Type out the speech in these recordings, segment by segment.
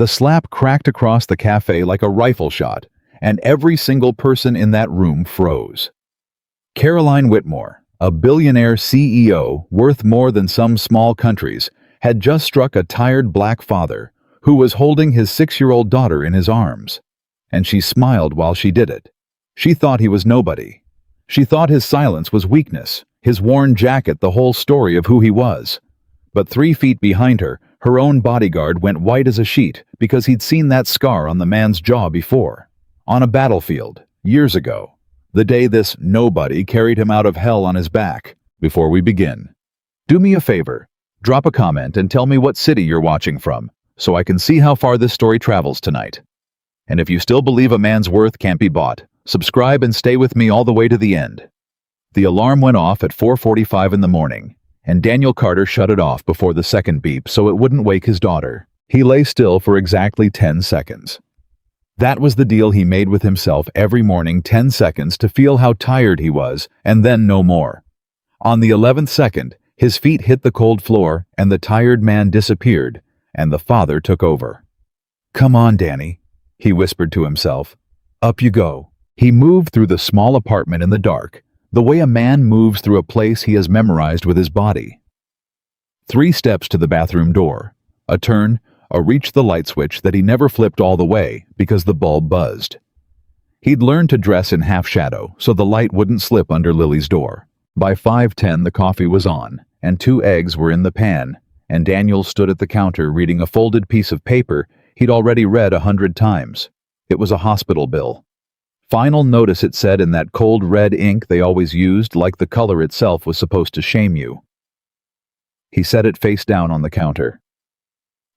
The slap cracked across the cafe like a rifle shot, and every single person in that room froze. Caroline Whitmore, a billionaire CEO worth more than some small countries, had just struck a tired black father who was holding his 6-year-old daughter in his arms. And she smiled while she did it. She thought he was nobody. She thought his silence was weakness, his worn jacket the whole story of who he was. But 3 feet behind her, her own bodyguard went white as a sheet because he'd seen that scar on the man's jaw before. On a battlefield, years ago. The day this nobody carried him out of hell on his back. Before we begin, do me a favor. Drop a comment and tell me what city you're watching from, so I can see how far this story travels tonight. And if you still believe a man's worth can't be bought, subscribe and stay with me all the way to the end. The alarm went off at 4:45 in the morning, and Daniel Carter shut it off before the second beep so it wouldn't wake his daughter. He lay still for exactly 10 seconds. That was the deal he made with himself every morning, 10 seconds to feel how tired he was, and then no more. On the 11th second, his feet hit the cold floor, and the tired man disappeared, and the father took over. "Come on, Danny," he whispered to himself. "Up you go." He moved through the small apartment in the dark, the way a man moves through a place he has memorized with his body. 3 steps to the bathroom door, a turn, a reach the light switch that he never flipped all the way because the bulb buzzed. He'd learned to dress in half shadow so the light wouldn't slip under Lily's door. By 5:10 the coffee was on, and 2 eggs were in the pan, and Daniel stood at the counter reading a folded piece of paper he'd already read 100 times. It was a hospital bill. Final notice, it said in that cold red ink they always used, like the color itself was supposed to shame you. He set it face down on the counter.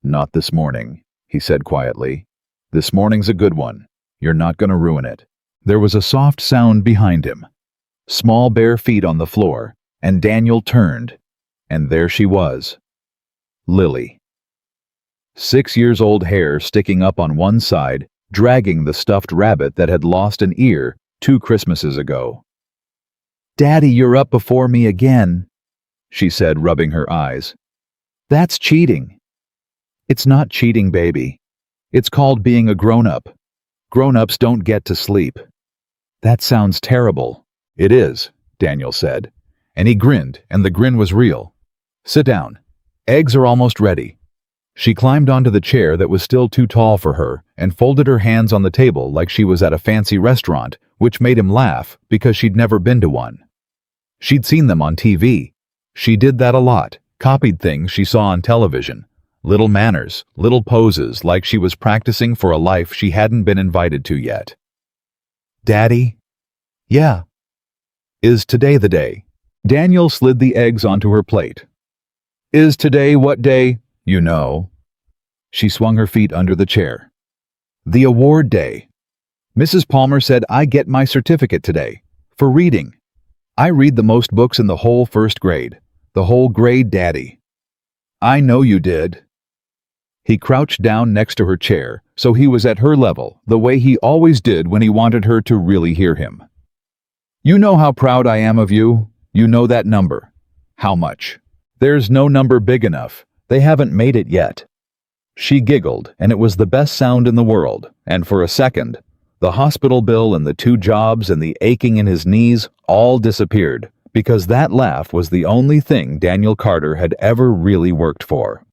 "Not this morning," he said quietly. "This morning's a good one. You're not going to ruin it." There was a soft sound behind him. Small bare feet on the floor, and Daniel turned, and there she was. Lily. 6 years old, hair sticking up on one side, dragging the stuffed rabbit that had lost an ear 2 Christmases ago. "Daddy, you're up before me again," she said, rubbing her eyes. "That's cheating." "It's not cheating, baby. It's called being a grown-up. Grown-ups don't get to sleep." "That sounds terrible." "It is," Daniel said, and he grinned, and the grin was real. "Sit down. Eggs are almost ready." She climbed onto the chair that was still too tall for her and folded her hands on the table like she was at a fancy restaurant, which made him laugh because she'd never been to one. She'd seen them on TV. She did that a lot, copied things she saw on television. Little manners, little poses, like she was practicing for a life she hadn't been invited to yet. "Daddy?" "Yeah." "Is today the day?" Daniel slid the eggs onto her plate. "Is today what day? You know." She swung her feet under the chair. "The award day. Mrs. Palmer said I get my certificate today. For reading. I read the most books in the whole 1st grade. The whole grade, Daddy." "I know you did." He crouched down next to her chair, so he was at her level, the way he always did when he wanted her to really hear him. "You know how proud I am of you. You know that number." "How much?" "There's no number big enough. They haven't made it yet." She giggled, and it was the best sound in the world, and for a second, the hospital bill and the 2 jobs and the aching in his knees all disappeared, because that laugh was the only thing Daniel Carter had ever really worked for.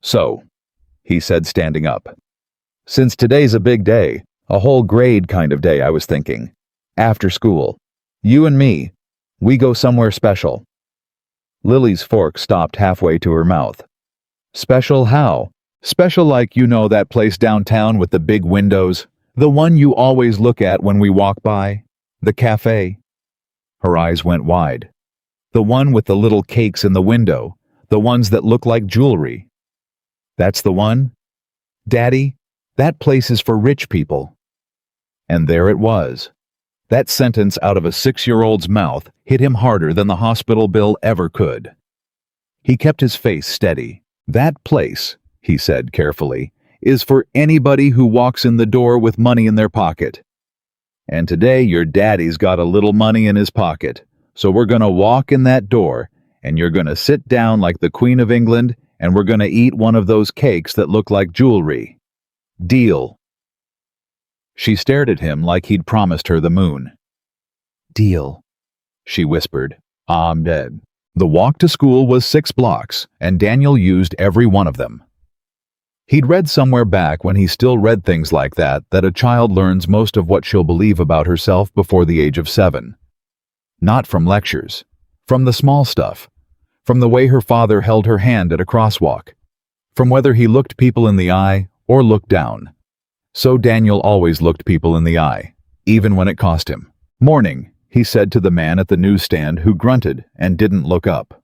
"So," he said, standing up. "Since today's a big day, a whole grade kind of day, I was thinking. After school. You and me. We go somewhere special." Lily's fork stopped halfway to her mouth. "Special how?" "Special like, you know, that place downtown with the big windows. The one you always look at when we walk by. The Café." Her eyes went wide. "The one with the little cakes in the window. The ones that look like jewelry." "That's the one?" "Daddy, that place is for rich people." And there it was. That sentence out of a 6-year-old's mouth hit him harder than the hospital bill ever could. He kept his face steady. "That place," he said carefully, "is for anybody who walks in the door with money in their pocket. And today your daddy's got a little money in his pocket, so we're gonna walk in that door, and you're gonna sit down like the Queen of England, and we're gonna eat one of those cakes that look like jewelry. Deal." She stared at him like he'd promised her the moon. "Deal," she whispered. "I'm dead." The walk to school was 6 blocks, and Daniel used every one of them. He'd read somewhere back when he still read things like that a child learns most of what she'll believe about herself before the age of 7. Not from lectures, from the small stuff, from the way her father held her hand at a crosswalk, from whether he looked people in the eye or looked down. So Daniel always looked people in the eye, even when it cost him. "Morning," he said to the man at the newsstand who grunted and didn't look up.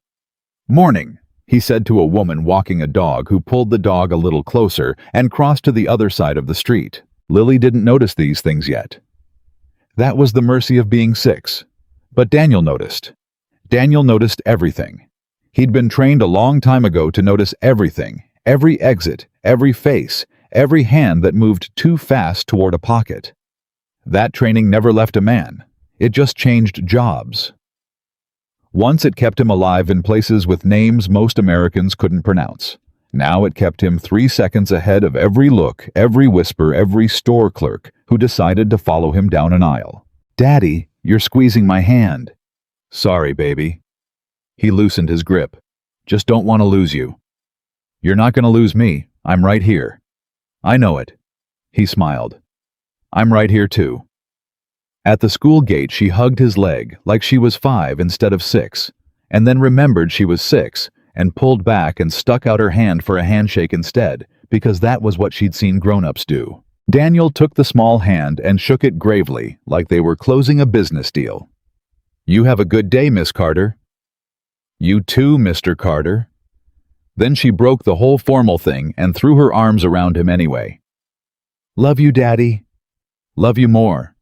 "Morning," he said to a woman walking a dog who pulled the dog a little closer and crossed to the other side of the street. Lily didn't notice these things yet. That was the mercy of being 6. But Daniel noticed. Daniel noticed everything. He'd been trained a long time ago to notice everything, every exit, every face, every hand that moved too fast toward a pocket. That training never left a man. It just changed jobs. Once it kept him alive in places with names most Americans couldn't pronounce. Now it kept him 3 seconds ahead of every look, every whisper, every store clerk who decided to follow him down an aisle. "Daddy, you're squeezing my hand." "Sorry, baby." He loosened his grip. "Just don't want to lose you." "You're not going to lose me. I'm right here." "I know it." He smiled. "I'm right here too." At the school gate, she hugged his leg like she was 5 instead of 6, and then remembered she was 6 and pulled back and stuck out her hand for a handshake instead, because that was what she'd seen grown-ups do. Daniel took the small hand and shook it gravely, like they were closing a business deal. "You have a good day, Miss Carter." "You too, Mr. Carter." Then she broke the whole formal thing and threw her arms around him anyway. "Love you, Daddy." "Love you more."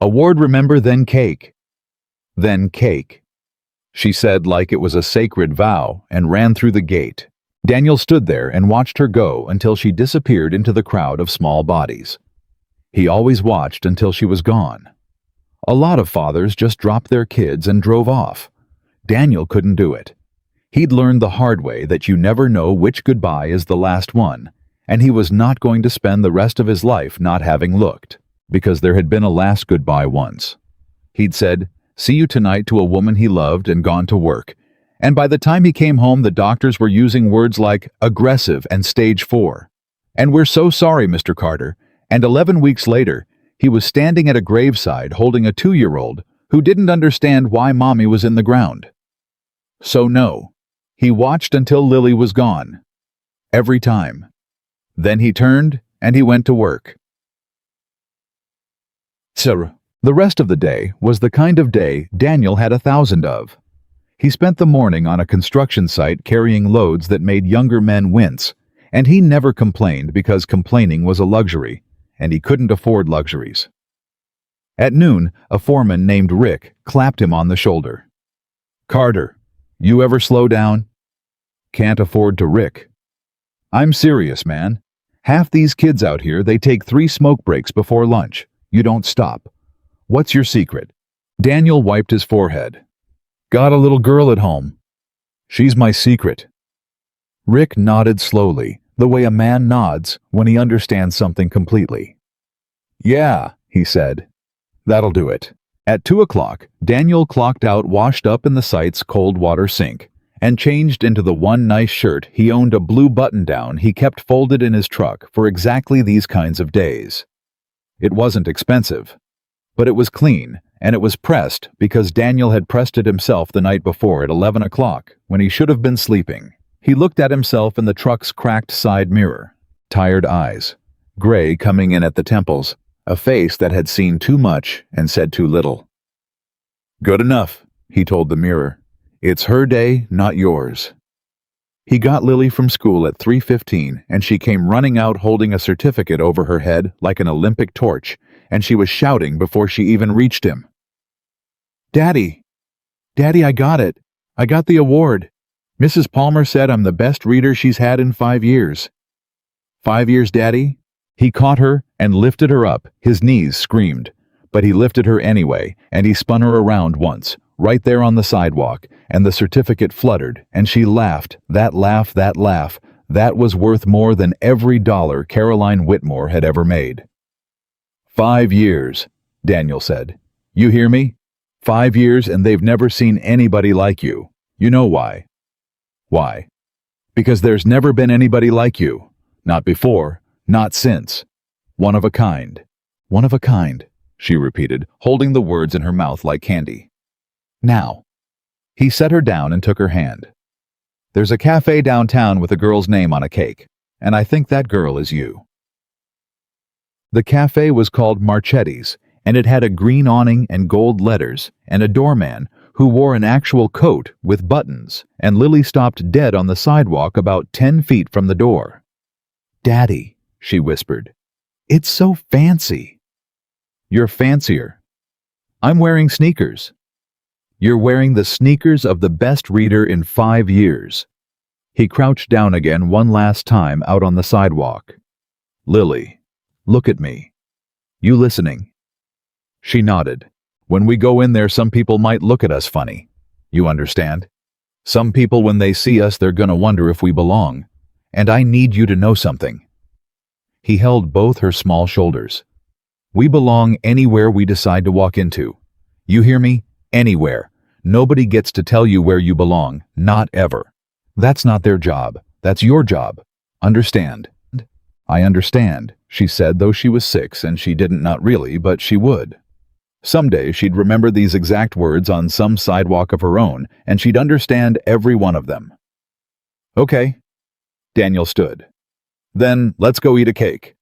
"Award, remember, then cake." "Then cake," she said like it was a sacred vow, and ran through the gate. Daniel stood there and watched her go until she disappeared into the crowd of small bodies. He always watched until she was gone. A lot of fathers just dropped their kids and drove off. Daniel couldn't do it. He'd learned the hard way that you never know which goodbye is the last one, and he was not going to spend the rest of his life not having looked. Because there had been a last goodbye once. He'd said, "See you tonight," to a woman he loved and gone to work. And by the time he came home, the doctors were using words like aggressive and stage 4. "And we're so sorry, Mr. Carter." And 11 weeks later, he was standing at a graveside holding a 2-year-old who didn't understand why Mommy was in the ground. So no, he watched until Lily was gone. Every time. Then he turned and he went to work. So, the rest of the day was the kind of day Daniel had 1,000 of. He spent the morning on a construction site carrying loads that made younger men wince, and he never complained because complaining was a luxury, and he couldn't afford luxuries. At noon, a foreman named Rick clapped him on the shoulder. "Carter, you ever slow down?" "Can't afford to, Rick." "I'm serious, man. Half these kids out here, they take 3 smoke breaks before lunch. You don't stop. What's your secret?" Daniel wiped his forehead. "Got a little girl at home. She's my secret." Rick nodded slowly, the way a man nods when he understands something completely. "Yeah," he said. "That'll do it." At 2 o'clock, Daniel clocked out washed up in the site's cold water sink and changed into the one nice shirt he owned, a blue button-down he kept folded in his truck for exactly these kinds of days. It wasn't expensive, but it was clean, and it was pressed because Daniel had pressed it himself the night before at 11 o'clock when he should have been sleeping. He looked at himself in the truck's cracked side mirror. Tired eyes, gray coming in at the temples, a face that had seen too much and said too little. "Good enough," he told the mirror. "It's her day, not yours." He got Lily from school at 3:15, and she came running out holding a certificate over her head like an Olympic torch, and she was shouting before she even reached him. "Daddy! Daddy, I got it! I got the award! Mrs. Palmer said I'm the best reader she's had in 5 years." "5 years, Daddy?" He caught her and lifted her up. His knees screamed, but he lifted her anyway, and he spun her around once, right there on the sidewalk, and the certificate fluttered, and she laughed. That laugh, that was worth more than every dollar Caroline Whitmore had ever made. 5 years, Daniel said. You hear me? 5 years, and they've never seen anybody like you. You know why? Why? Because there's never been anybody like you. Not before, not since. One of a kind. One of a kind, she repeated, holding the words in her mouth like candy. Now. He set her down and took her hand. There's a cafe downtown with a girl's name on a cake, and I think that girl is you. The cafe was called Marchetti's, and it had a green awning and gold letters, and a doorman who wore an actual coat with buttons, and Lily stopped dead on the sidewalk about 10 feet from the door. Daddy, she whispered, it's so fancy. You're fancier. I'm wearing sneakers. You're wearing the sneakers of the best reader in 5 years. He crouched down again one last time out on the sidewalk. Lily, look at me. You listening? She nodded. When we go in there, some people might look at us funny. You understand? Some people, when they see us, they're gonna wonder if we belong. And I need you to know something. He held both her small shoulders. We belong anywhere we decide to walk into. You hear me? Anywhere. Nobody gets to tell you where you belong. Not ever. That's not their job. That's your job. Understand? I understand, she said, though she was 6 and she didn't, not really, but she would. Someday she'd remember these exact words on some sidewalk of her own, and she'd understand every one of them. Okay. Daniel stood. Then let's go eat a cake.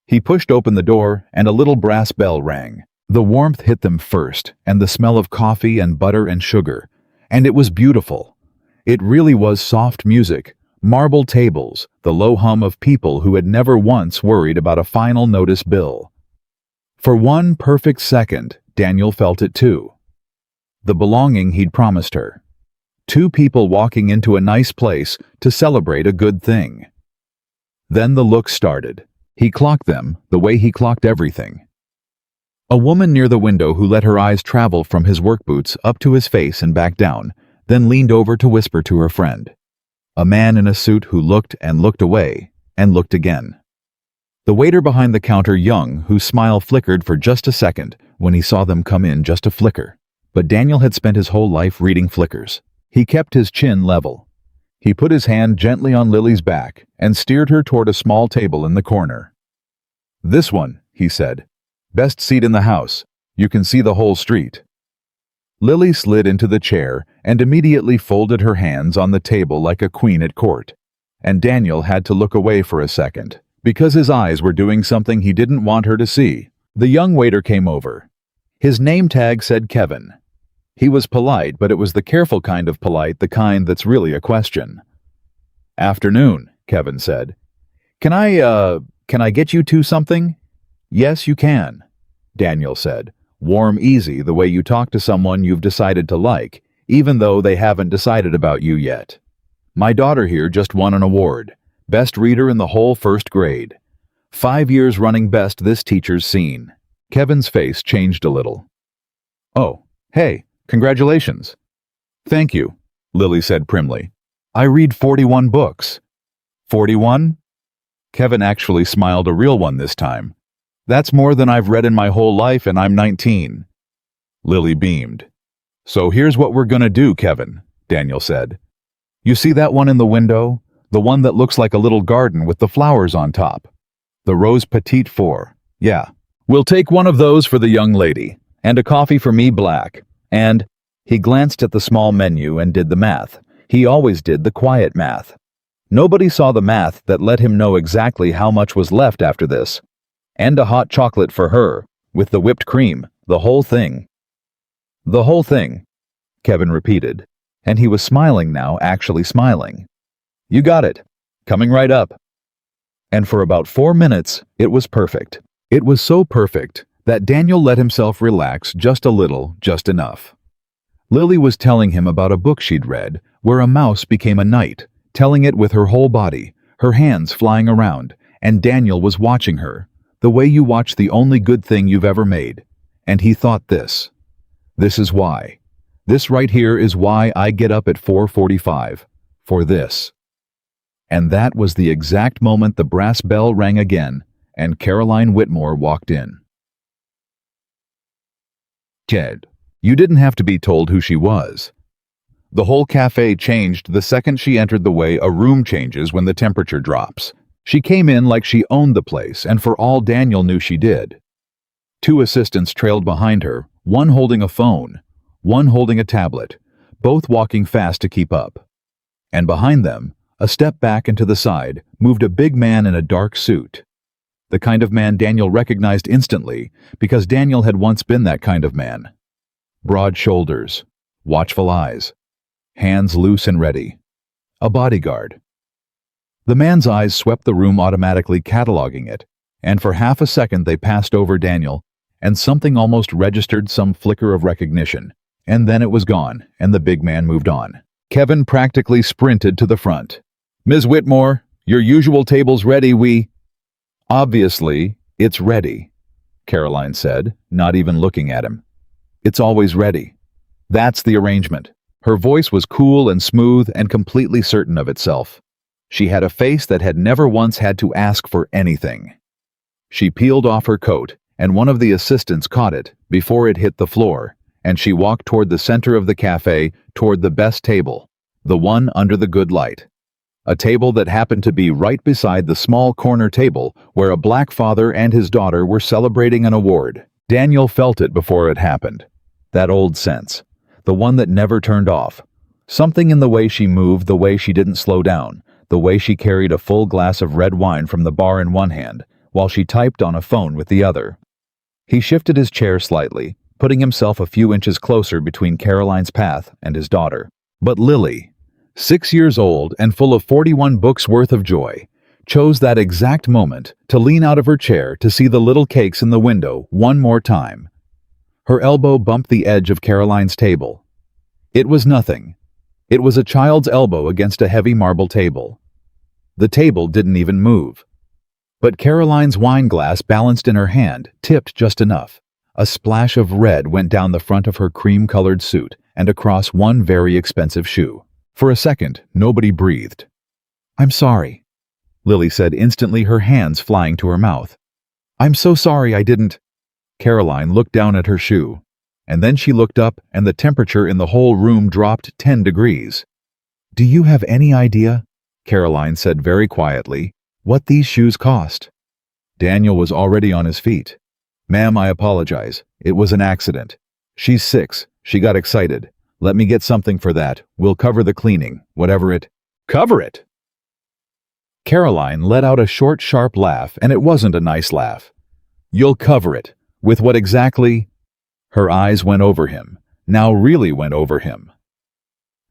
He pushed open the door, and a little brass bell rang. The warmth hit them first, and the smell of coffee and butter and sugar. And it was beautiful. It really was soft music, marble tables, the low hum of people who had never once worried about a final notice bill. For one perfect second, Daniel felt it too. The belonging he'd promised her. 2 people walking into a nice place to celebrate a good thing. Then the look started. He clocked them the way he clocked everything. A woman near the window who let her eyes travel from his work boots up to his face and back down, then leaned over to whisper to her friend. A man in a suit who looked and looked away, and looked again. The waiter behind the counter, young, whose smile flickered for just a second when he saw them come in, just a flicker. But Daniel had spent his whole life reading flickers. He kept his chin level. He put his hand gently on Lily's back and steered her toward a small table in the corner. This one, he said. Best seat in the house. You can see the whole street. Lily slid into the chair and immediately folded her hands on the table like a queen at court. And Daniel had to look away for a second, because his eyes were doing something he didn't want her to see. The young waiter came over. His name tag said Kevin. He was polite, but it was the careful kind of polite, the kind that's really a question. Afternoon, Kevin said. Can I get you 2 something? Yes, you can, Daniel said. Warm, easy, the way you talk to someone you've decided to like, even though they haven't decided about you yet. My daughter here just won an award. Best reader in the whole 1st grade. 5 years running best this teacher's seen. Kevin's face changed a little. Oh, hey, congratulations. Thank you, Lily said primly. I read 41 books. 41? Kevin actually smiled, a real one this time. That's more than I've read in my whole life, and I'm 19. Lily beamed. So here's what we're gonna do, Kevin, Daniel said. You see that one in the window? The one that looks like a little garden with the flowers on top. The Rose Petite 4. Yeah. We'll take one of those for the young lady, and a coffee for me, black. And he glanced at the small menu and did the math. He always did the quiet math. Nobody saw the math that let him know exactly how much was left after this. And a hot chocolate for her, with the whipped cream, the whole thing. The whole thing, Kevin repeated, and he was smiling now, actually smiling. You got it. Coming right up. And for about 4 minutes, it was perfect. It was so perfect that Daniel let himself relax just a little, just enough. Lily was telling him about a book she'd read where a mouse became a knight, telling it with her whole body, her hands flying around, and Daniel was watching her, the way you watch the only good thing you've ever made. And he thought this. This is why. This right here is why I get up at 4:45. For this." And that was the exact moment the brass bell rang again, and Caroline Whitmore walked in. Jed, you didn't have to be told who she was. The whole cafe changed the second she entered the way a room changes when the temperature drops. She came in like she owned the place, and for all Daniel knew she did. Two assistants trailed behind her, one holding a phone, one holding a tablet, both walking fast to keep up. And behind them, a step back and to the side, moved a big man in a dark suit. The kind of man Daniel recognized instantly, because Daniel had once been that kind of man. Broad shoulders, watchful eyes, hands loose and ready. A bodyguard. The man's eyes swept the room, automatically cataloging it, and for half a second they passed over Daniel, and something almost registered some flicker of recognition. And then it was gone, and the big man moved on. Kevin practically sprinted to the front. "Ms. Whitmore, your usual table's ready, "Obviously, it's ready," Caroline said, not even looking at him. "It's always ready. That's the arrangement." Her voice was cool and smooth and completely certain of itself. She had a face that had never once had to ask for anything. She peeled off her coat, and one of the assistants caught it before it hit the floor, and she walked toward the center of the cafe, toward the best table, the one under the good light. A table that happened to be right beside the small corner table where a black father and his daughter were celebrating an award. Daniel felt it before it happened. That old sense. The one that never turned off. Something in the way she moved, the way she didn't slow down, the way she carried a full glass of red wine from the bar in one hand, while she typed on a phone with the other. He shifted his chair slightly, putting himself a few inches closer between Caroline's path and his daughter. But Lily, 6 years old and full of 41 books worth of joy, chose that exact moment to lean out of her chair to see the little cakes in the window one more time. Her elbow bumped the edge of Caroline's table. It was nothing. It was a child's elbow against a heavy marble table. The table didn't even move. But Caroline's wine glass balanced in her hand, tipped just enough. A splash of red went down the front of her cream-colored suit and across one very expensive shoe. For a second, nobody breathed. "I'm sorry," Lily said instantly, her hands flying to her mouth. "I'm so sorry I didn't." Caroline looked down at her shoe, and then she looked up and the temperature in the whole room dropped 10 degrees. "Do you have any idea," Caroline said very quietly, "what these shoes cost?" Daniel was already on his feet. "Ma'am, I apologize. It was an accident. She's 6. She got excited. Let me get something for that. We'll cover the cleaning, whatever it—" "Cover it?" Caroline let out a short, sharp laugh, and it wasn't a nice laugh. "You'll cover it. With what exactly?" Her eyes went over him, now really went over him.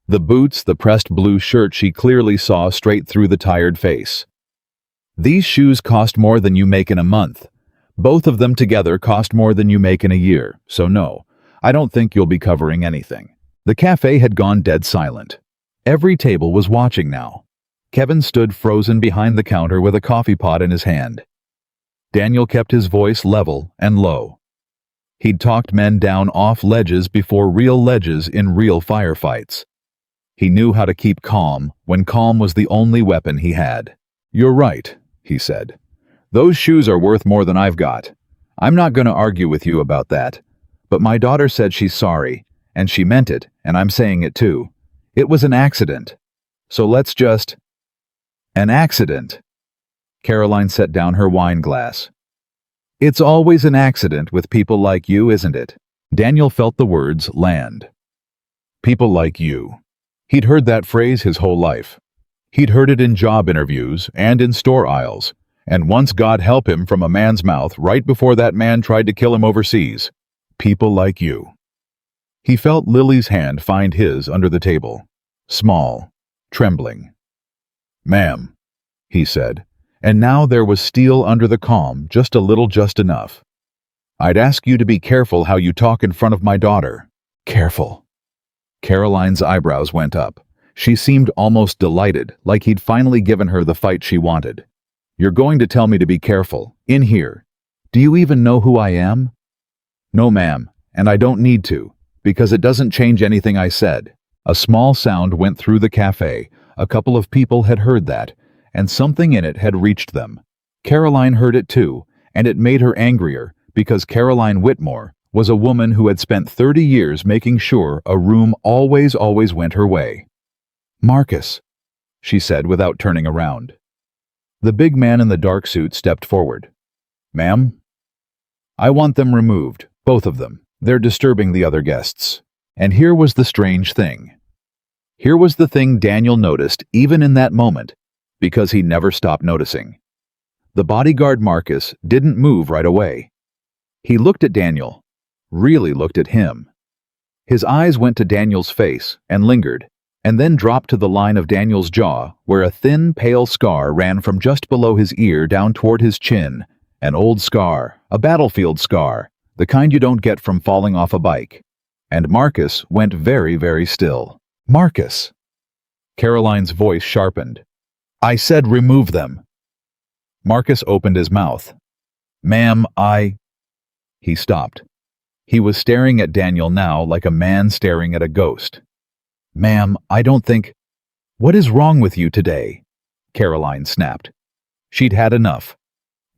The boots, the pressed blue shirt, she clearly saw straight through the tired face. "These shoes cost more than you make in a month. Both of them together cost more than you make in a year, so no, I don't think you'll be covering anything." The cafe had gone dead silent. Every table was watching now. Kevin stood frozen behind the counter with a coffee pot in his hand. Daniel kept his voice level and low. He'd talked men down off ledges before real ledges in real firefights. He knew how to keep calm when calm was the only weapon he had. "You're right," he said. "Those shoes are worth more than I've got. I'm not going to argue with you about that. But my daughter said she's sorry, and she meant it, and I'm saying it too. It was an accident. So let's just—" "An accident?" Caroline set down her wine glass. "It's always an accident with people like you, isn't it?" Daniel felt the words land. People like you. He'd heard that phrase his whole life. He'd heard it in job interviews and in store aisles, and once, God help him, from a man's mouth right before that man tried to kill him overseas. People like you. He felt Lily's hand find his under the table. Small, trembling. "Ma'am," he said, and now there was steel under the calm, just a little, just enough. "I'd ask you to be careful how you talk in front of my daughter." "Careful." Caroline's eyebrows went up. She seemed almost delighted, like he'd finally given her the fight she wanted. "You're going to tell me to be careful, in here. Do you even know who I am?" "No, ma'am, and I don't need to. because it doesn't change anything I said." A small sound went through the cafe. A couple of people had heard that, and something in it had reached them. Caroline heard it too, and it made her angrier, because Caroline Whitmore was a woman who had spent 30 years making sure a room always went her way. "Marcus," she said without turning around. The big man in the dark suit stepped forward. "Ma'am?" "I want them removed, both of them. They're disturbing the other guests." And here was the strange thing. Here was the thing Daniel noticed even in that moment, because he never stopped noticing. The bodyguard Marcus didn't move right away. He looked at Daniel, really looked at him. His eyes went to Daniel's face and lingered, and then dropped to the line of Daniel's jaw, where a thin, pale scar ran from just below his ear down toward his chin. An old scar, a battlefield scar, the kind you don't get from falling off a bike. And Marcus went very still. "Marcus!" Caroline's voice sharpened. "I said remove them." Marcus opened his mouth. "Ma'am, He stopped. He was staring at Daniel now like a man staring at a ghost. "Ma'am, I don't think—" "What is wrong with you today?" Caroline snapped. She'd had enough.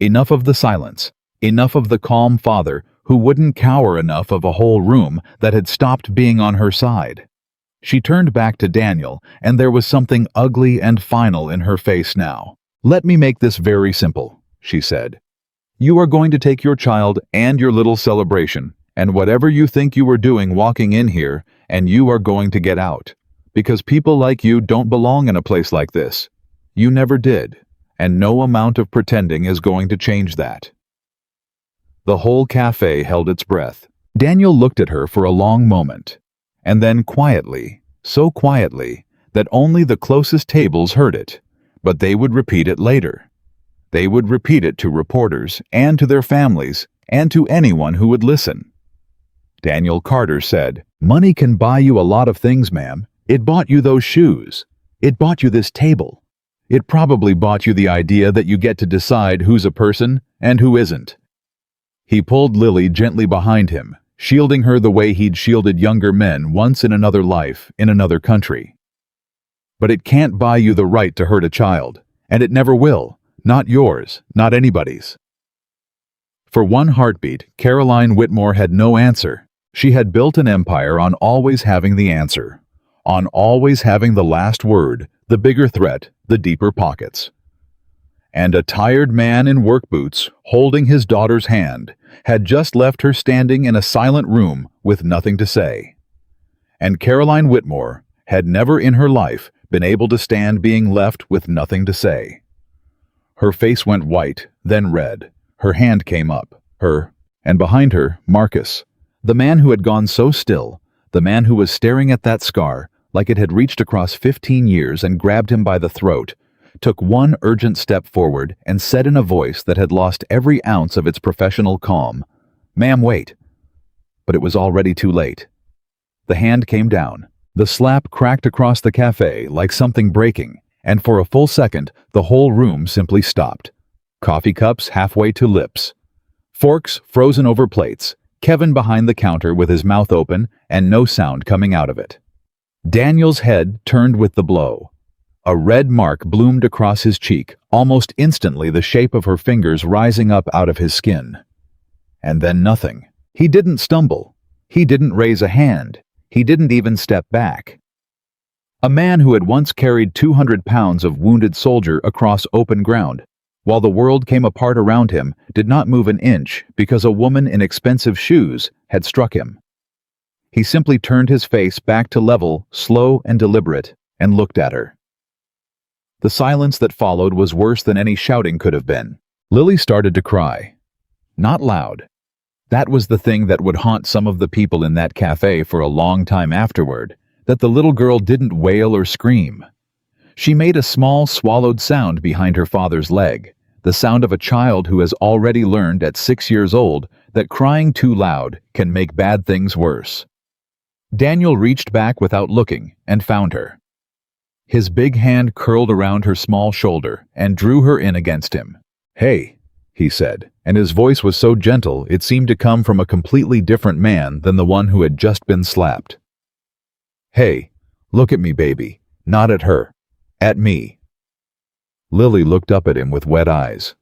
Enough of the silence. Enough of the calm father who wouldn't cower enough of a whole room that had stopped being on her side. She turned back to Daniel, and there was something ugly and final in her face now. "Let me make this very simple," she said. "You are going to take your child and your little celebration, and whatever you think you were doing walking in here, and you are going to get out. Because people like you don't belong in a place like this. You never did, and no amount of pretending is going to change that." The whole cafe held its breath. Daniel looked at her for a long moment, and then quietly, so quietly, that only the closest tables heard it, but they would repeat it later. They would repeat it to reporters, and to their families, and to anyone who would listen. Daniel Carter said, "Money can buy you a lot of things, ma'am. It bought you those shoes. It bought you this table. It probably bought you the idea that you get to decide who's a person and who isn't." He pulled Lily gently behind him, shielding her the way he'd shielded younger men once in another life, in another country. "But it can't buy you the right to hurt a child, and it never will. Not yours, not anybody's." For one heartbeat, Caroline Whitmore had no answer. She had built an empire on always having the answer, on always having the last word, the bigger threat, the deeper pockets. And a tired man in work boots, holding his daughter's hand, had just left her standing in a silent room with nothing to say. And Caroline Whitmore had never in her life been able to stand being left with nothing to say. Her face went white, then red. Her hand came up, and behind her, Marcus, the man who had gone so still, the man who was staring at that scar like it had reached across 15 years and grabbed him by the throat, took one urgent step forward and said in a voice that had lost every ounce of its professional calm, "Ma'am, wait." But it was already too late. The hand came down. The slap cracked across the cafe like something breaking, and for a full second, the whole room simply stopped. Coffee cups halfway to lips. Forks frozen over plates, Kevin behind the counter with his mouth open and no sound coming out of it. Daniel's head turned with the blow. A red mark bloomed across his cheek, almost instantly the shape of her fingers rising up out of his skin. And then nothing. He didn't stumble. He didn't raise a hand. He didn't even step back. A man who had once carried 200 pounds of wounded soldier across open ground, while the world came apart around him, did not move an inch because a woman in expensive shoes had struck him. He simply turned his face back to level, slow and deliberate, and looked at her. The silence that followed was worse than any shouting could have been. Lily started to cry. Not loud. That was the thing that would haunt some of the people in that cafe for a long time afterward, that the little girl didn't wail or scream. She made a small swallowed sound behind her father's leg, the sound of a child who has already learned at 6 years old that crying too loud can make bad things worse. Daniel reached back without looking and found her. His big hand curled around her small shoulder and drew her in against him. "Hey," he said, and his voice was so gentle it seemed to come from a completely different man than the one who had just been slapped. Hey, look at me, baby. Not at her. At me. Lily looked up at him with wet eyes.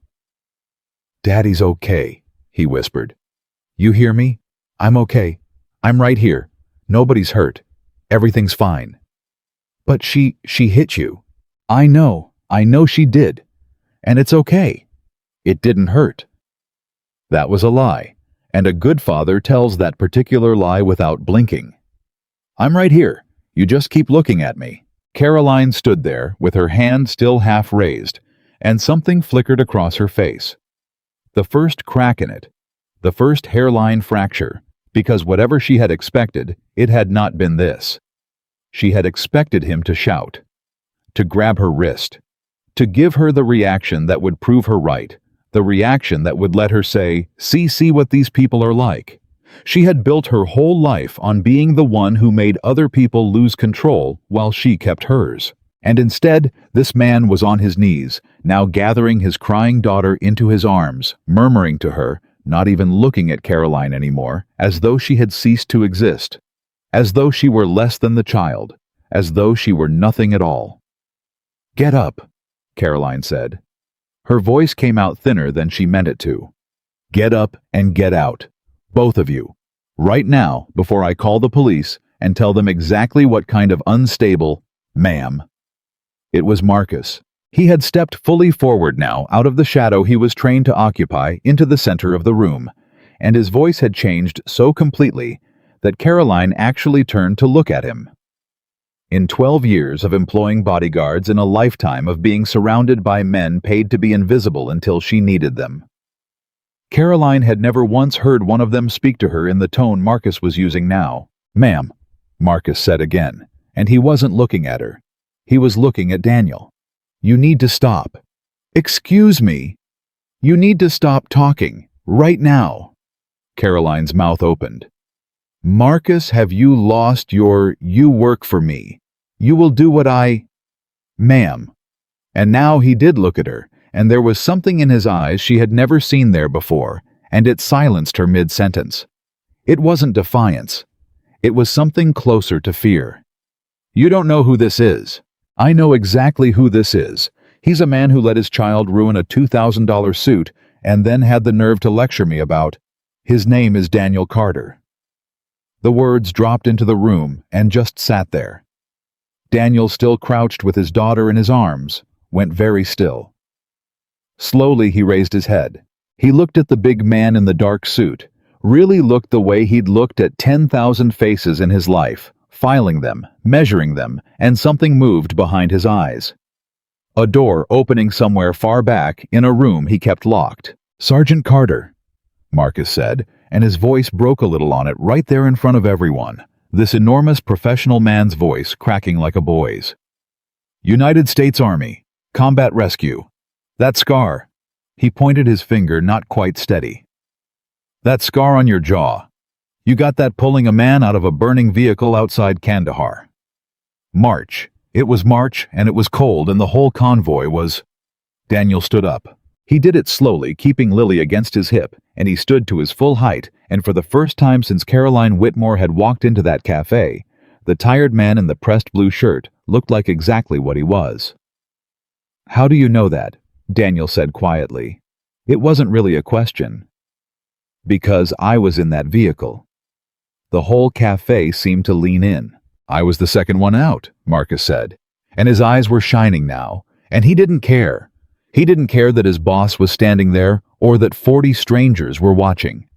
Daddy's okay, he whispered. You hear me? I'm okay. I'm right here. Nobody's hurt. Everything's fine. But she hit you. I know she did. And it's okay. It didn't hurt. That was a lie, and a good father tells that particular lie without blinking. I'm right here. You just keep looking at me. Caroline stood there with her hand still half raised, and something flickered across her face. The first crack in it, the first hairline fracture, because whatever she had expected, it had not been this. She had expected him to shout, to grab her wrist, to give her the reaction that would prove her right, the reaction that would let her say, see what these people are like. She had built her whole life on being the one who made other people lose control while she kept hers. And instead, this man was on his knees, now gathering his crying daughter into his arms, murmuring to her, not even looking at Caroline anymore, as though she had ceased to exist, as though she were less than the child, as though she were nothing at all. Get up, Caroline said. Her voice came out thinner than she meant it to. Get up and get out. Both of you. Right now, before I call the police and tell them exactly what kind of unstable, ma'am. It was Marcus. He had stepped fully forward now out of the shadow he was trained to occupy into the center of the room, and his voice had changed so completely that Caroline actually turned to look at him. In 12 years of employing bodyguards and a lifetime of being surrounded by men paid to be invisible until she needed them, Caroline had never once heard one of them speak to her in the tone Marcus was using now. Ma'am, Marcus said again, and he wasn't looking at her. He was looking at Daniel. You need to stop. Excuse me. You need to stop talking, right now. Caroline's mouth opened. Marcus, have you lost your, you work for me. You will do what I... Ma'am. And now he did look at her, and there was something in his eyes she had never seen there before, and it silenced her mid-sentence. It wasn't defiance. It was something closer to fear. You don't know who this is. I know exactly who this is. He's a man who let his child ruin a $2,000 suit and then had the nerve to lecture me about. His name is Daniel Carter. The words dropped into the room and just sat there. Daniel, still crouched with his daughter in his arms, went very still. Slowly he raised his head. He looked at the big man in the dark suit, really looked the way he'd looked at 10,000 faces in his life, filing them, measuring them, and something moved behind his eyes. A door opening somewhere far back in a room he kept locked. Sergeant Carter, Marcus said, and his voice broke a little on it right there in front of everyone, this enormous professional man's voice cracking like a boy's. United States Army, Combat Rescue. That scar. He pointed his finger not quite steady. That scar on your jaw. You got that pulling a man out of a burning vehicle outside Kandahar. March. It was March, and it was cold, and the whole convoy was... Daniel stood up. He did it slowly, keeping Lily against his hip, and he stood to his full height, and for the first time since Caroline Whitmore had walked into that cafe, the tired man in the pressed blue shirt looked like exactly what he was. How do you know that? Daniel said quietly. It wasn't really a question. Because I was in that vehicle. The whole cafe seemed to lean in. I was the second one out, Marcus said, and his eyes were shining now, and he didn't care. He didn't care that his boss was standing there or that 40 strangers were watching.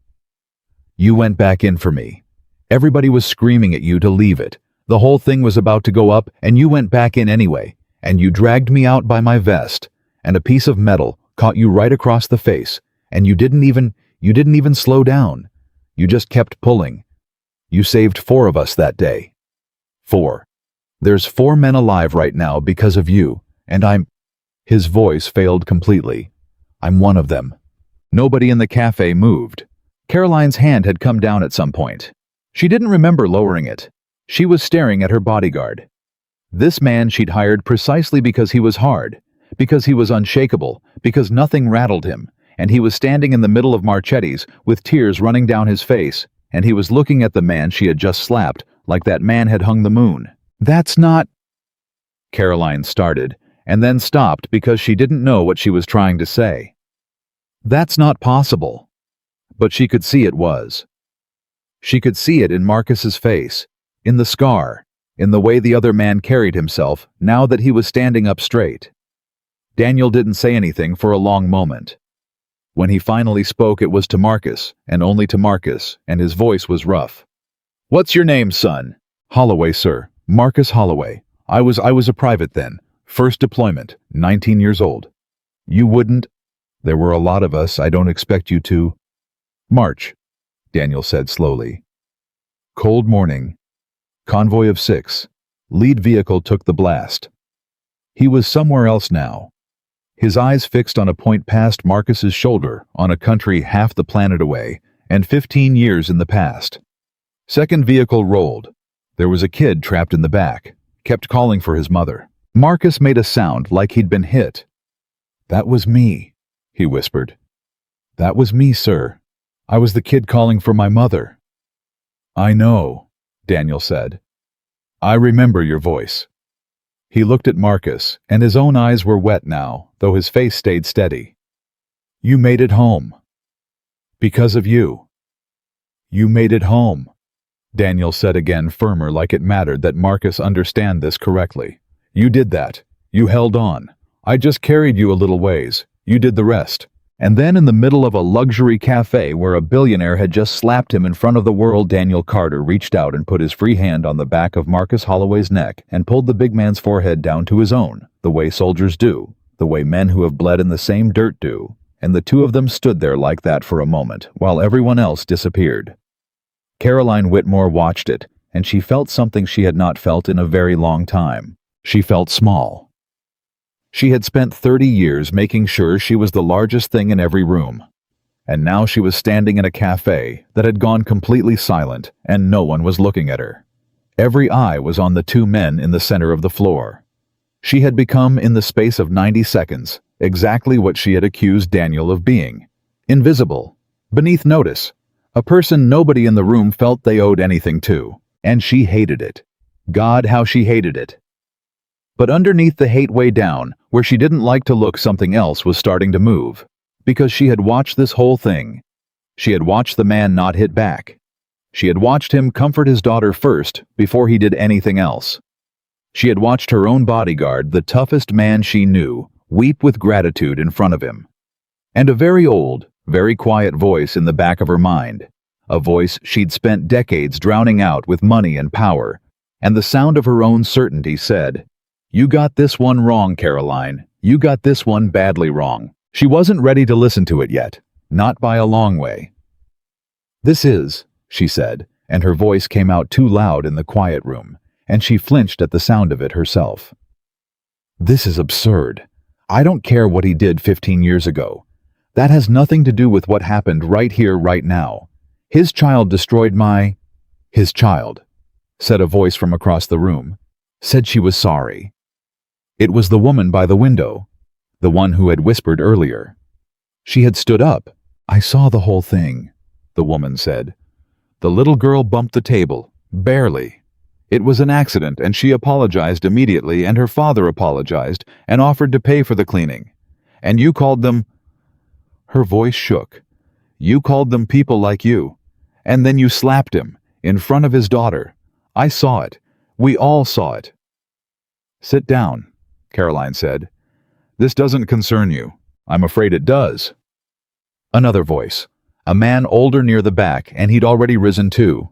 You went back in for me. Everybody was screaming at you to leave it. The whole thing was about to go up, and you went back in anyway, and you dragged me out by my vest, and a piece of metal caught you right across the face, and you didn't even slow down. You just kept pulling. You saved 4 of us that day. 4. There's 4 men alive right now because of you, and I'm... His voice failed completely. I'm one of them. Nobody in the cafe moved. Caroline's hand had come down at some point. She didn't remember lowering it. She was staring at her bodyguard. This man she'd hired precisely because he was hard, because he was unshakable, because nothing rattled him, and he was standing in the middle of Marchetti's with tears running down his face, and he was looking at the man she had just slapped like that man had hung the moon. "That's not—" Caroline started, and then stopped because she didn't know what she was trying to say. "That's not possible." But she could see it was. She could see it in Marcus's face, in the scar, in the way the other man carried himself now that he was standing up straight. Daniel didn't say anything for a long moment. When he finally spoke, it was to Marcus, and only to Marcus, and his voice was rough. "What's your name, son?" "Holloway, sir. Marcus Holloway. I was a private then. First deployment, 19 years old." "You wouldn't—" "There were a lot of us. I don't expect you to—" "March," Daniel said slowly. Cold morning. Convoy of 6. Lead vehicle took the blast. He was somewhere else now. His eyes fixed on a point past Marcus's shoulder, on a country half the planet away, and 15 years in the past. Second vehicle rolled. There was a kid trapped in the back, kept calling for his mother. Marcus made a sound like he'd been hit. "That was me," he whispered. "That was me, sir. I was the kid calling for my mother." "I know," Daniel said. "I remember your voice." He looked at Marcus, and his own eyes were wet now, though his face stayed steady. "You made it home. Because of you. You made it home," Daniel said again, firmer, like it mattered that Marcus understand this correctly. "You did that. You held on. I just carried you a little ways. You did the rest." And then in the middle of a luxury cafe where a billionaire had just slapped him in front of the world, Daniel Carter reached out and put his free hand on the back of Marcus Holloway's neck and pulled the big man's forehead down to his own, the way soldiers do, the way men who have bled in the same dirt do, and the two of them stood there like that for a moment while everyone else disappeared. Caroline Whitmore watched it, and she felt something she had not felt in a very long time. She felt small. She had spent 30 years making sure she was the largest thing in every room. And now she was standing in a cafe that had gone completely silent, and no one was looking at her. Every eye was on the two men in the center of the floor. She had become, in the space of 90 seconds, exactly what she had accused Daniel of being. Invisible. Beneath notice. A person nobody in the room felt they owed anything to. And she hated it. God, how she hated it. But underneath the hate way down, where she didn't like to look, something else was starting to move. Because she had watched this whole thing. She had watched the man not hit back. She had watched him comfort his daughter first, before he did anything else. She had watched her own bodyguard, the toughest man she knew, weep with gratitude in front of him. And a very old, very quiet voice in the back of her mind. A voice she'd spent decades drowning out with money and power. And the sound of her own certainty said, "You got this one wrong, Caroline. You got this one badly wrong." She wasn't ready to listen to it yet, not by a long way. "This is," she said, and her voice came out too loud in the quiet room, and she flinched at the sound of it herself. "This is absurd. I don't care what he did 15 years ago. That has nothing to do with what happened right here, right now. His child destroyed my—" "His child," said a voice from across the room, said she was sorry. It was the woman by the window, the one who had whispered earlier. She had stood up. "I saw the whole thing," the woman said. "The little girl bumped the table, barely. It was an accident, and she apologized immediately, and her father apologized and offered to pay for the cleaning. And you called them—" Her voice shook. "You called them people like you. And then you slapped him, in front of his daughter. I saw it. We all saw it." "Sit down," Caroline said. "This doesn't concern you. I'm afraid it does." Another voice. A man older near the back, and he'd already risen too.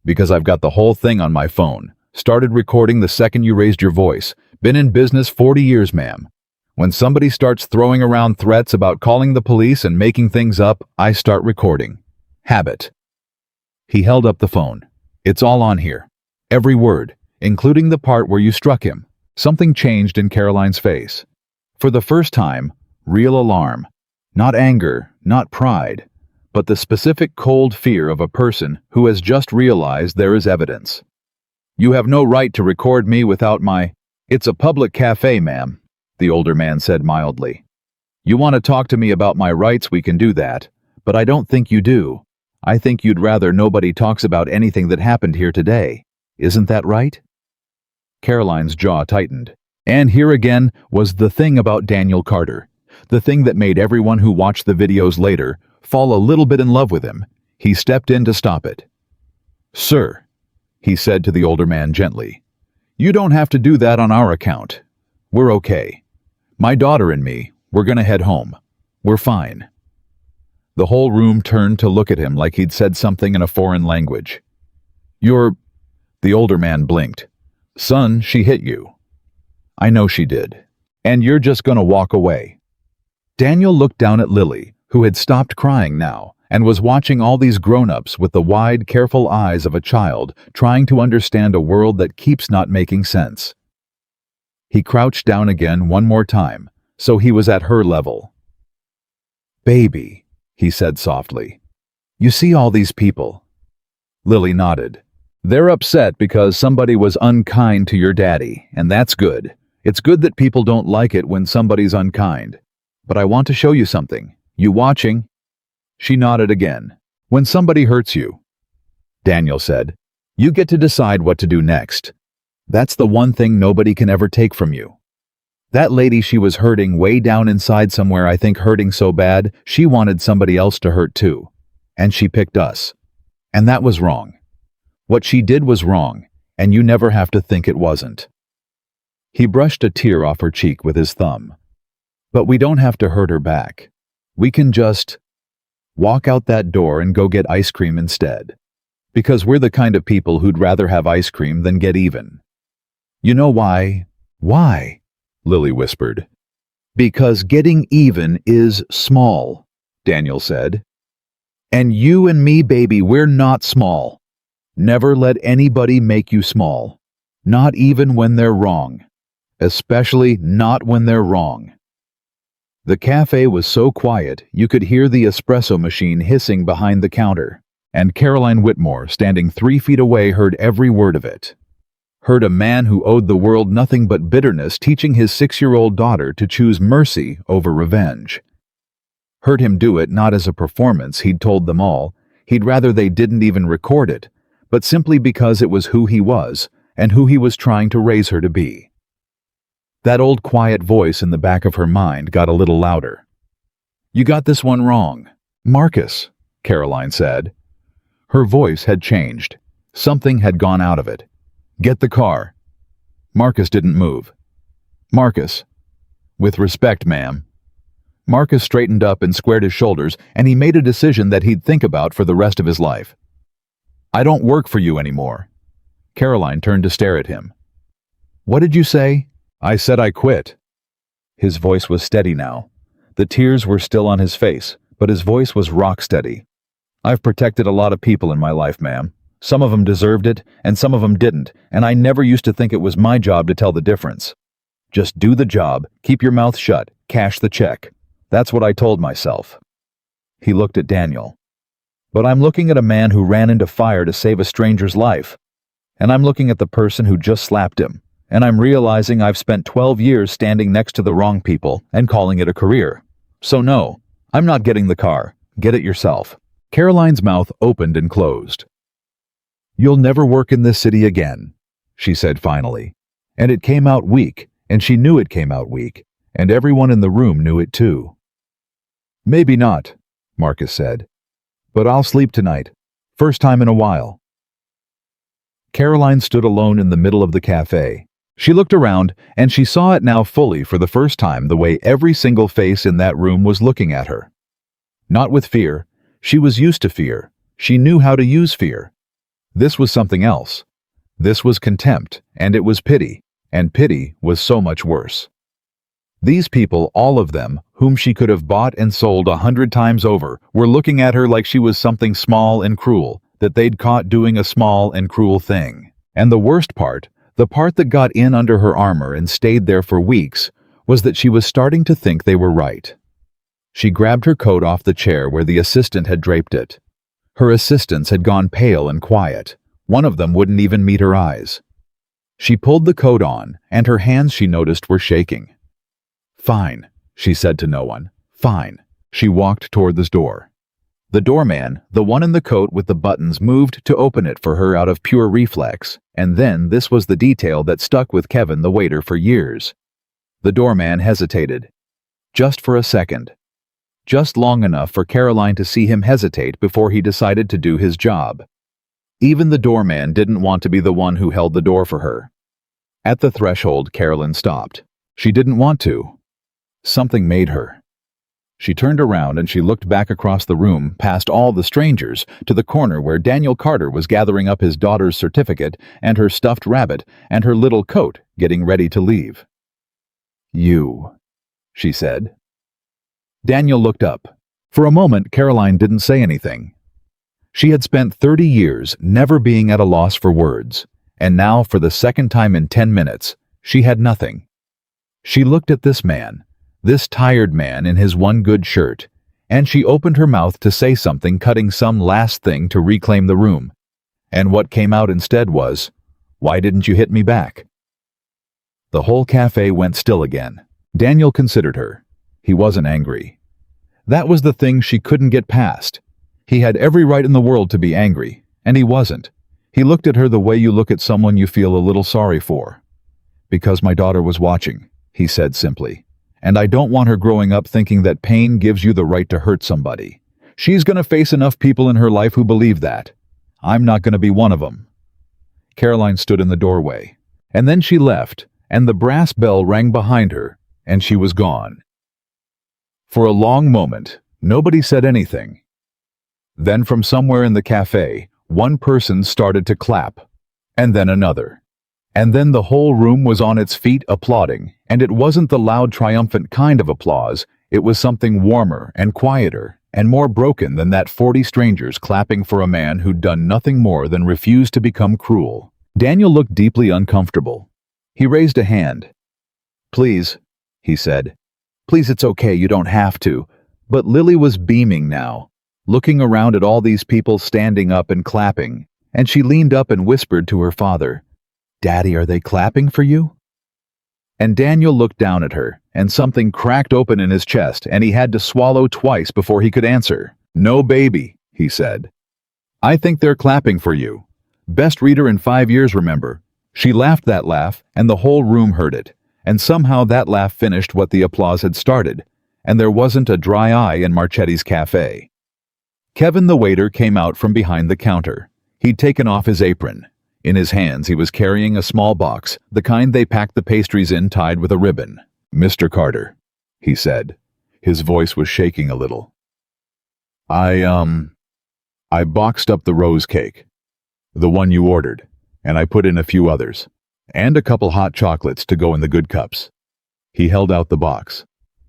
"Because I've got the whole thing on my phone. Started recording the second you raised your voice. Been in business 40 years, ma'am. When somebody starts throwing around threats about calling the police and making things up, I start recording. Habit." He held up the phone. "It's all on here. Every word, including the part where you struck him." Something changed in Caroline's face. For the first time, real alarm. Not anger, not pride, but the specific cold fear of a person who has just realized there is evidence. "You have no right to record me without my—" "It's a public cafe, ma'am," the older man said mildly. You want to talk to me about my rights, we can do that, but I don't think you do. I think you'd rather nobody talks about anything that happened here today. Isn't that right? Caroline's jaw tightened. And here again was the thing about Daniel Carter, the thing that made everyone who watched the videos later fall a little bit in love with him. He stepped in to stop it. "Sir," he said to the older man gently, "you don't have to do that on our account. We're okay. My daughter and me, we're gonna head home. We're fine." The whole room turned to look at him like he'd said something in a foreign language. "You're—" The older man blinked. "Son, she hit you." "I know she did. And you're just gonna walk away." Daniel looked down at Lily, who had stopped crying now, and was watching all these grown-ups with the wide, careful eyes of a child trying to understand a world that keeps not making sense. He crouched down again one more time, so he was at her level. "Baby," he said softly, "you see all these people?" Lily nodded. "They're upset because somebody was unkind to your daddy, and that's good. It's good that people don't like it when somebody's unkind. But I want to show you something. You watching?" She nodded again. "When somebody hurts you," Daniel said, "you get to decide what to do next. That's the one thing nobody can ever take from you. That lady, she was hurting way down inside somewhere, I think hurting so bad, she wanted somebody else to hurt too. And she picked us. And that was wrong. What she did was wrong, and you never have to think it wasn't." He brushed a tear off her cheek with his thumb. "But we don't have to hurt her back. We can just walk out that door and go get ice cream instead. Because we're the kind of people who'd rather have ice cream than get even." "You know why?" "Why?" Lily whispered. "Because getting even is small," Daniel said. "And you and me, baby, we're not small. Never let anybody make you small. Not even when they're wrong. Especially not when they're wrong." The cafe was so quiet you could hear the espresso machine hissing behind the counter, and Caroline Whitmore, standing 3 feet away, heard every word of it. Heard a man who owed the world nothing but bitterness teaching his 6-year-old daughter to choose mercy over revenge. Heard him do it not as a performance he'd told them all, he'd rather they didn't even record it, but simply because it was who he was and who he was trying to raise her to be. That old quiet voice in the back of her mind got a little louder. "You got this one wrong, Marcus," Caroline said. Her voice had changed. Something had gone out of it. "Get the car." Marcus didn't move. "Marcus." "With respect, ma'am." Marcus straightened up and squared his shoulders, and he made a decision that he'd think about for the rest of his life. "I don't work for you anymore." Caroline turned to stare at him. "What did you say?" "I said I quit." His voice was steady now. The tears were still on his face, but his voice was rock steady. "I've protected a lot of people in my life, ma'am. Some of them deserved it, and some of them didn't, and I never used to think it was my job to tell the difference. Just do the job, keep your mouth shut, cash the check. That's what I told myself." He looked at Daniel. "But I'm looking at a man who ran into fire to save a stranger's life. And I'm looking at the person who just slapped him. And I'm realizing I've spent 12 years standing next to the wrong people and calling it a career. So no, I'm not getting the car. Get it yourself." Caroline's mouth opened and closed. "You'll never work in this city again," she said finally. And it came out weak, and she knew it came out weak, and everyone in the room knew it too. "Maybe not," Marcus said. "But I'll sleep tonight. First time in a while." Caroline stood alone in the middle of the cafe. She looked around, and she saw it now fully for the first time, the way every single face in that room was looking at her. Not with fear. She was used to fear. She knew how to use fear. This was something else. This was contempt, and it was pity, and pity was so much worse. These people, all of them, whom she could have bought and sold 100 times over, were looking at her like she was something small and cruel, that they'd caught doing a small and cruel thing. And the worst part, the part that got in under her armor and stayed there for weeks, was that she was starting to think they were right. She grabbed her coat off the chair where the assistant had draped it. Her assistants had gone pale and quiet. One of them wouldn't even meet her eyes. She pulled the coat on, and her hands, she noticed, were shaking. "Fine," she said to no one. Fine. She walked toward the door. The doorman, the one in the coat with the buttons, moved to open it for her out of pure reflex, and then this was the detail that stuck with Kevin the waiter for years. The doorman hesitated. Just for a second. Just long enough for Caroline to see him hesitate before he decided to do his job. Even the doorman didn't want to be the one who held the door for her. At the threshold, Caroline stopped. She didn't want to. Something made her. She turned around and she looked back across the room, past all the strangers, to the corner where Daniel Carter was gathering up his daughter's certificate and her stuffed rabbit and her little coat, getting ready to leave. "You," she said. Daniel looked up. For a moment, Caroline didn't say anything. She had spent 30 years never being at a loss for words, and now, for the second time in 10 minutes, she had nothing. She looked at this man, this tired man in his one good shirt, and she opened her mouth to say something, cutting some last thing to reclaim the room. And what came out instead was, "Why didn't you hit me back?" The whole cafe went still again. Daniel considered her. He wasn't angry. That was the thing she couldn't get past. He had every right in the world to be angry, and he wasn't. He looked at her the way you look at someone you feel a little sorry for. "Because my daughter was watching," he said simply. "And I don't want her growing up thinking that pain gives you the right to hurt somebody. She's going to face enough people in her life who believe that. I'm not going to be one of them." Caroline stood in the doorway. And then she left, and the brass bell rang behind her, and she was gone. For a long moment, nobody said anything. Then from somewhere in the cafe, one person started to clap, and then another. And then the whole room was on its feet applauding, and it wasn't the loud, triumphant kind of applause. It was something warmer and quieter and more broken than that 40 strangers clapping for a man who'd done nothing more than refuse to become cruel. Daniel looked deeply uncomfortable. He raised a hand. "Please," he said. "Please, it's okay, you don't have to." But Lily was beaming now, looking around at all these people standing up and clapping, and she leaned up and whispered to her father, "Daddy, are they clapping for you?" And Daniel looked down at her, and something cracked open in his chest, and he had to swallow twice before he could answer. "No, baby," he said. "I think they're clapping for you. Best reader in 5 years, remember." She laughed that laugh, and the whole room heard it, and somehow that laugh finished what the applause had started, and there wasn't a dry eye in Marchetti's cafe. Kevin the waiter came out from behind the counter. He'd taken off his apron. In his hands he was carrying a small box, the kind they packed the pastries in, tied with a ribbon. "Mr. Carter," he said. His voice was shaking a little. I boxed up the rose cake. The one you ordered, and I put in a few others. And a couple hot chocolates to go in the good cups." He held out the box.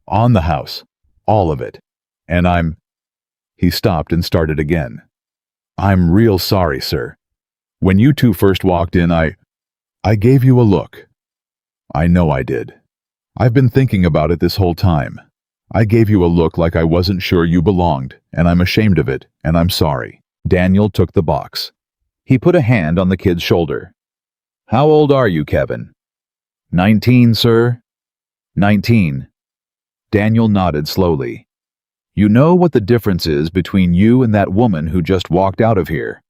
"On the house. All of it. And He stopped and started again. "I'm real sorry, sir. When you two first walked in, I gave you a look. I know I did. I've been thinking about it this whole time. I gave you a look like I wasn't sure you belonged, and I'm ashamed of it, and I'm sorry." Daniel took the box. He put a hand on the kid's shoulder. "How old are you, Kevin?" 19, sir." 19. Daniel nodded slowly. "You know what the difference is between you and that woman who just walked out of here?"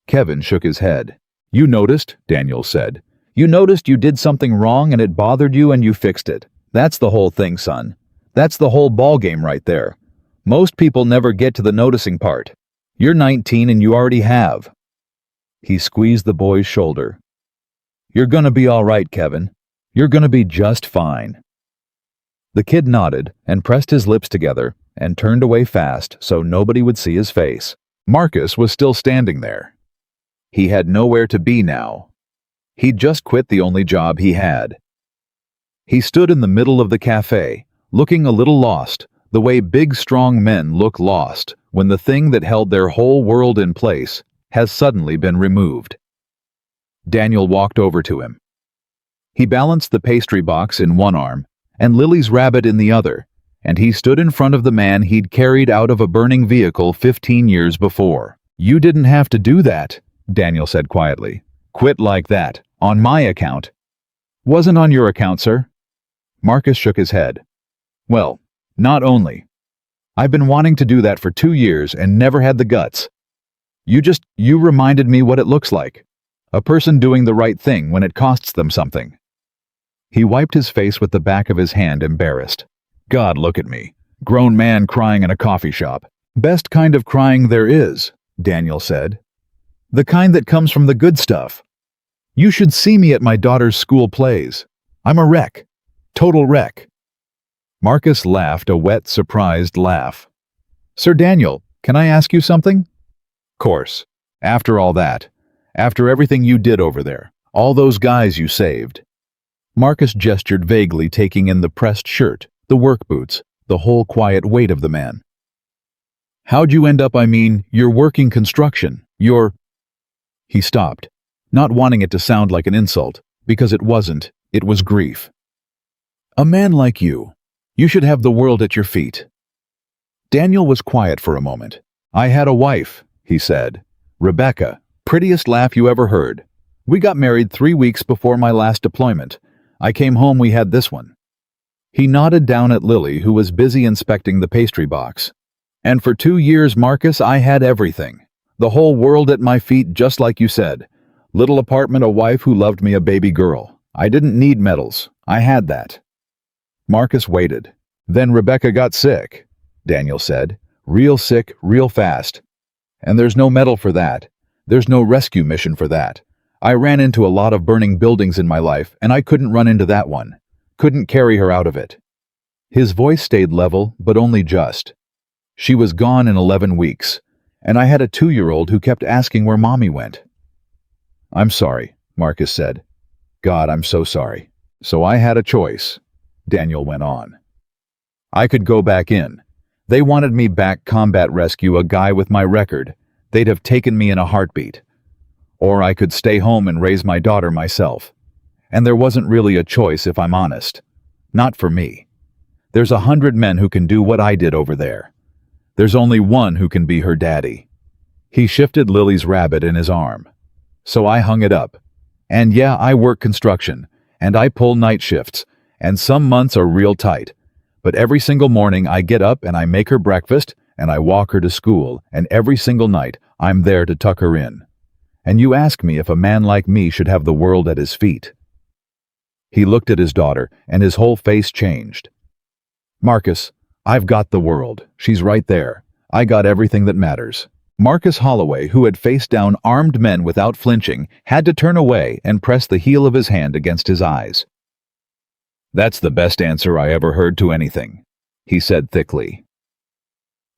Kevin shook his head. "You noticed," Daniel said. "You noticed you did something wrong and it bothered you and you fixed it. That's the whole thing, son. That's the whole ballgame right there. Most people never get to the noticing part. You're 19 and you already have." He squeezed the boy's shoulder. "You're gonna be all right, Kevin. You're gonna be just fine." The kid nodded and pressed his lips together and turned away fast so nobody would see his face. Marcus was still standing there. He had nowhere to be now. He'd just quit the only job he had. He stood in the middle of the cafe, looking a little lost, the way big, strong men look lost when the thing that held their whole world in place has suddenly been removed. Daniel walked over to him. He balanced the pastry box in one arm and Lily's rabbit in the other, and he stood in front of the man he'd carried out of a burning vehicle 15 years before. "You didn't have to do that," Daniel said quietly. "Quit like that, on my account." "Wasn't on your account, sir." Marcus shook his head. Well, not only. I've been wanting to do that for 2 years and never had the guts. You reminded me what it looks like. A person doing the right thing when it costs them something. He wiped his face with the back of his hand, embarrassed. God, look at me. Grown man crying in a coffee shop. Best kind of crying there is, Daniel said. The kind that comes from the good stuff. You should see me at my daughter's school plays. I'm a wreck. Total wreck. Marcus laughed, a wet, surprised laugh. Sir Daniel, can I ask you something? Course. After all that. After everything you did over there. All those guys you saved. Marcus gestured vaguely, taking in the pressed shirt, the work boots, the whole quiet weight of the man. How'd you end up, you're working construction, He stopped, not wanting it to sound like an insult, because it wasn't, it was grief. A man like you should have the world at your feet. Daniel was quiet for a moment. I had a wife, he said. Rebecca, prettiest laugh you ever heard. We got married 3 weeks before my last deployment. I came home, we had this one. He nodded down at Lily, who was busy inspecting the pastry box. And for 2 years, Marcus, I had everything. The whole world at my feet, just like you said. Little apartment, a wife who loved me, a baby girl. I didn't need medals. I had that. Marcus waited. Then Rebecca got sick, Daniel said. Real sick, real fast. And there's no medal for that. There's no rescue mission for that. I ran into a lot of burning buildings in my life, and I couldn't run into that one. Couldn't carry her out of it. His voice stayed level, but only just. She was gone in 11 weeks, and I had a 2-year-old who kept asking where Mommy went. I'm sorry, Marcus said. God, I'm so sorry. So I had a choice, Daniel went on. I could go back in. They wanted me back, combat rescue, a guy with my record. They'd have taken me in a heartbeat. Or I could stay home and raise my daughter myself. And there wasn't really a choice, if I'm honest. Not for me. There's 100 men who can do what I did over there. There's only one who can be her daddy. He shifted Lily's rabbit in his arm. So I hung it up. And yeah, I work construction, and I pull night shifts, and some months are real tight. But every single morning I get up and I make her breakfast, and I walk her to school, and every single night I'm there to tuck her in. And you ask me if a man like me should have the world at his feet. He looked at his daughter, and his whole face changed. Marcus, I've got the world. She's right there. I got everything that matters. Marcus Holloway, who had faced down armed men without flinching, had to turn away and press the heel of his hand against his eyes. That's the best answer I ever heard to anything, he said thickly.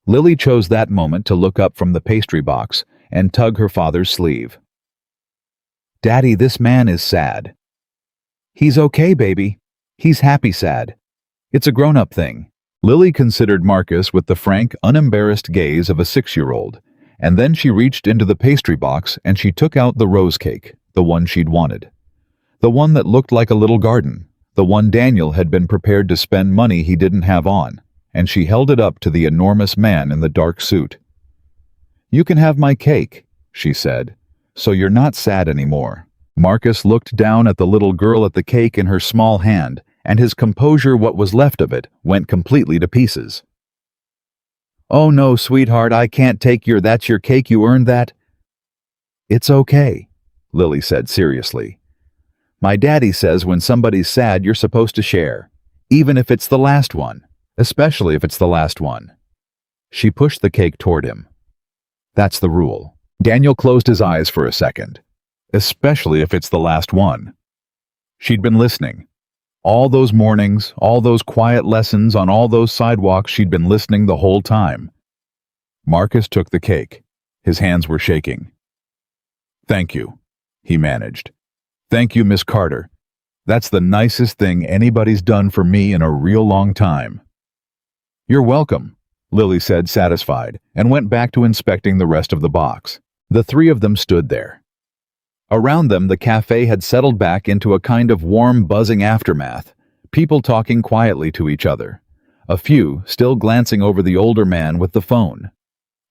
Lily chose that moment to look up from the pastry box and tug her father's sleeve. Daddy, this man is sad. He's okay, baby. He's happy sad. It's a grown-up thing. Lily considered Marcus with the frank, unembarrassed gaze of a 6-year-old, and then she reached into the pastry box and she took out the rose cake, the one she'd wanted. The one that looked like a little garden, the one Daniel had been prepared to spend money he didn't have on, and she held it up to the enormous man in the dark suit. You can have my cake, she said, so you're not sad anymore. Marcus looked down at the little girl at the cake in her small hand, and his composure, what was left of it, went completely to pieces. Oh no, sweetheart, I can't take that's your cake, you earned that. It's okay, Lily said seriously. My daddy says when somebody's sad, you're supposed to share, even if it's the last one, especially if it's the last one. She pushed the cake toward him. That's the rule. Daniel closed his eyes for a second. Especially if it's the last one. She'd been listening. All those mornings, all those quiet lessons on all those sidewalks, she'd been listening the whole time. Marcus took the cake. His hands were shaking. Thank you, he managed. Thank you, Miss Carter. That's the nicest thing anybody's done for me in a real long time. You're welcome, Lily said, satisfied, and went back to inspecting the rest of the box. The three of them stood there. Around them, the cafe had settled back into a kind of warm, buzzing aftermath, people talking quietly to each other, a few still glancing over the older man with the phone,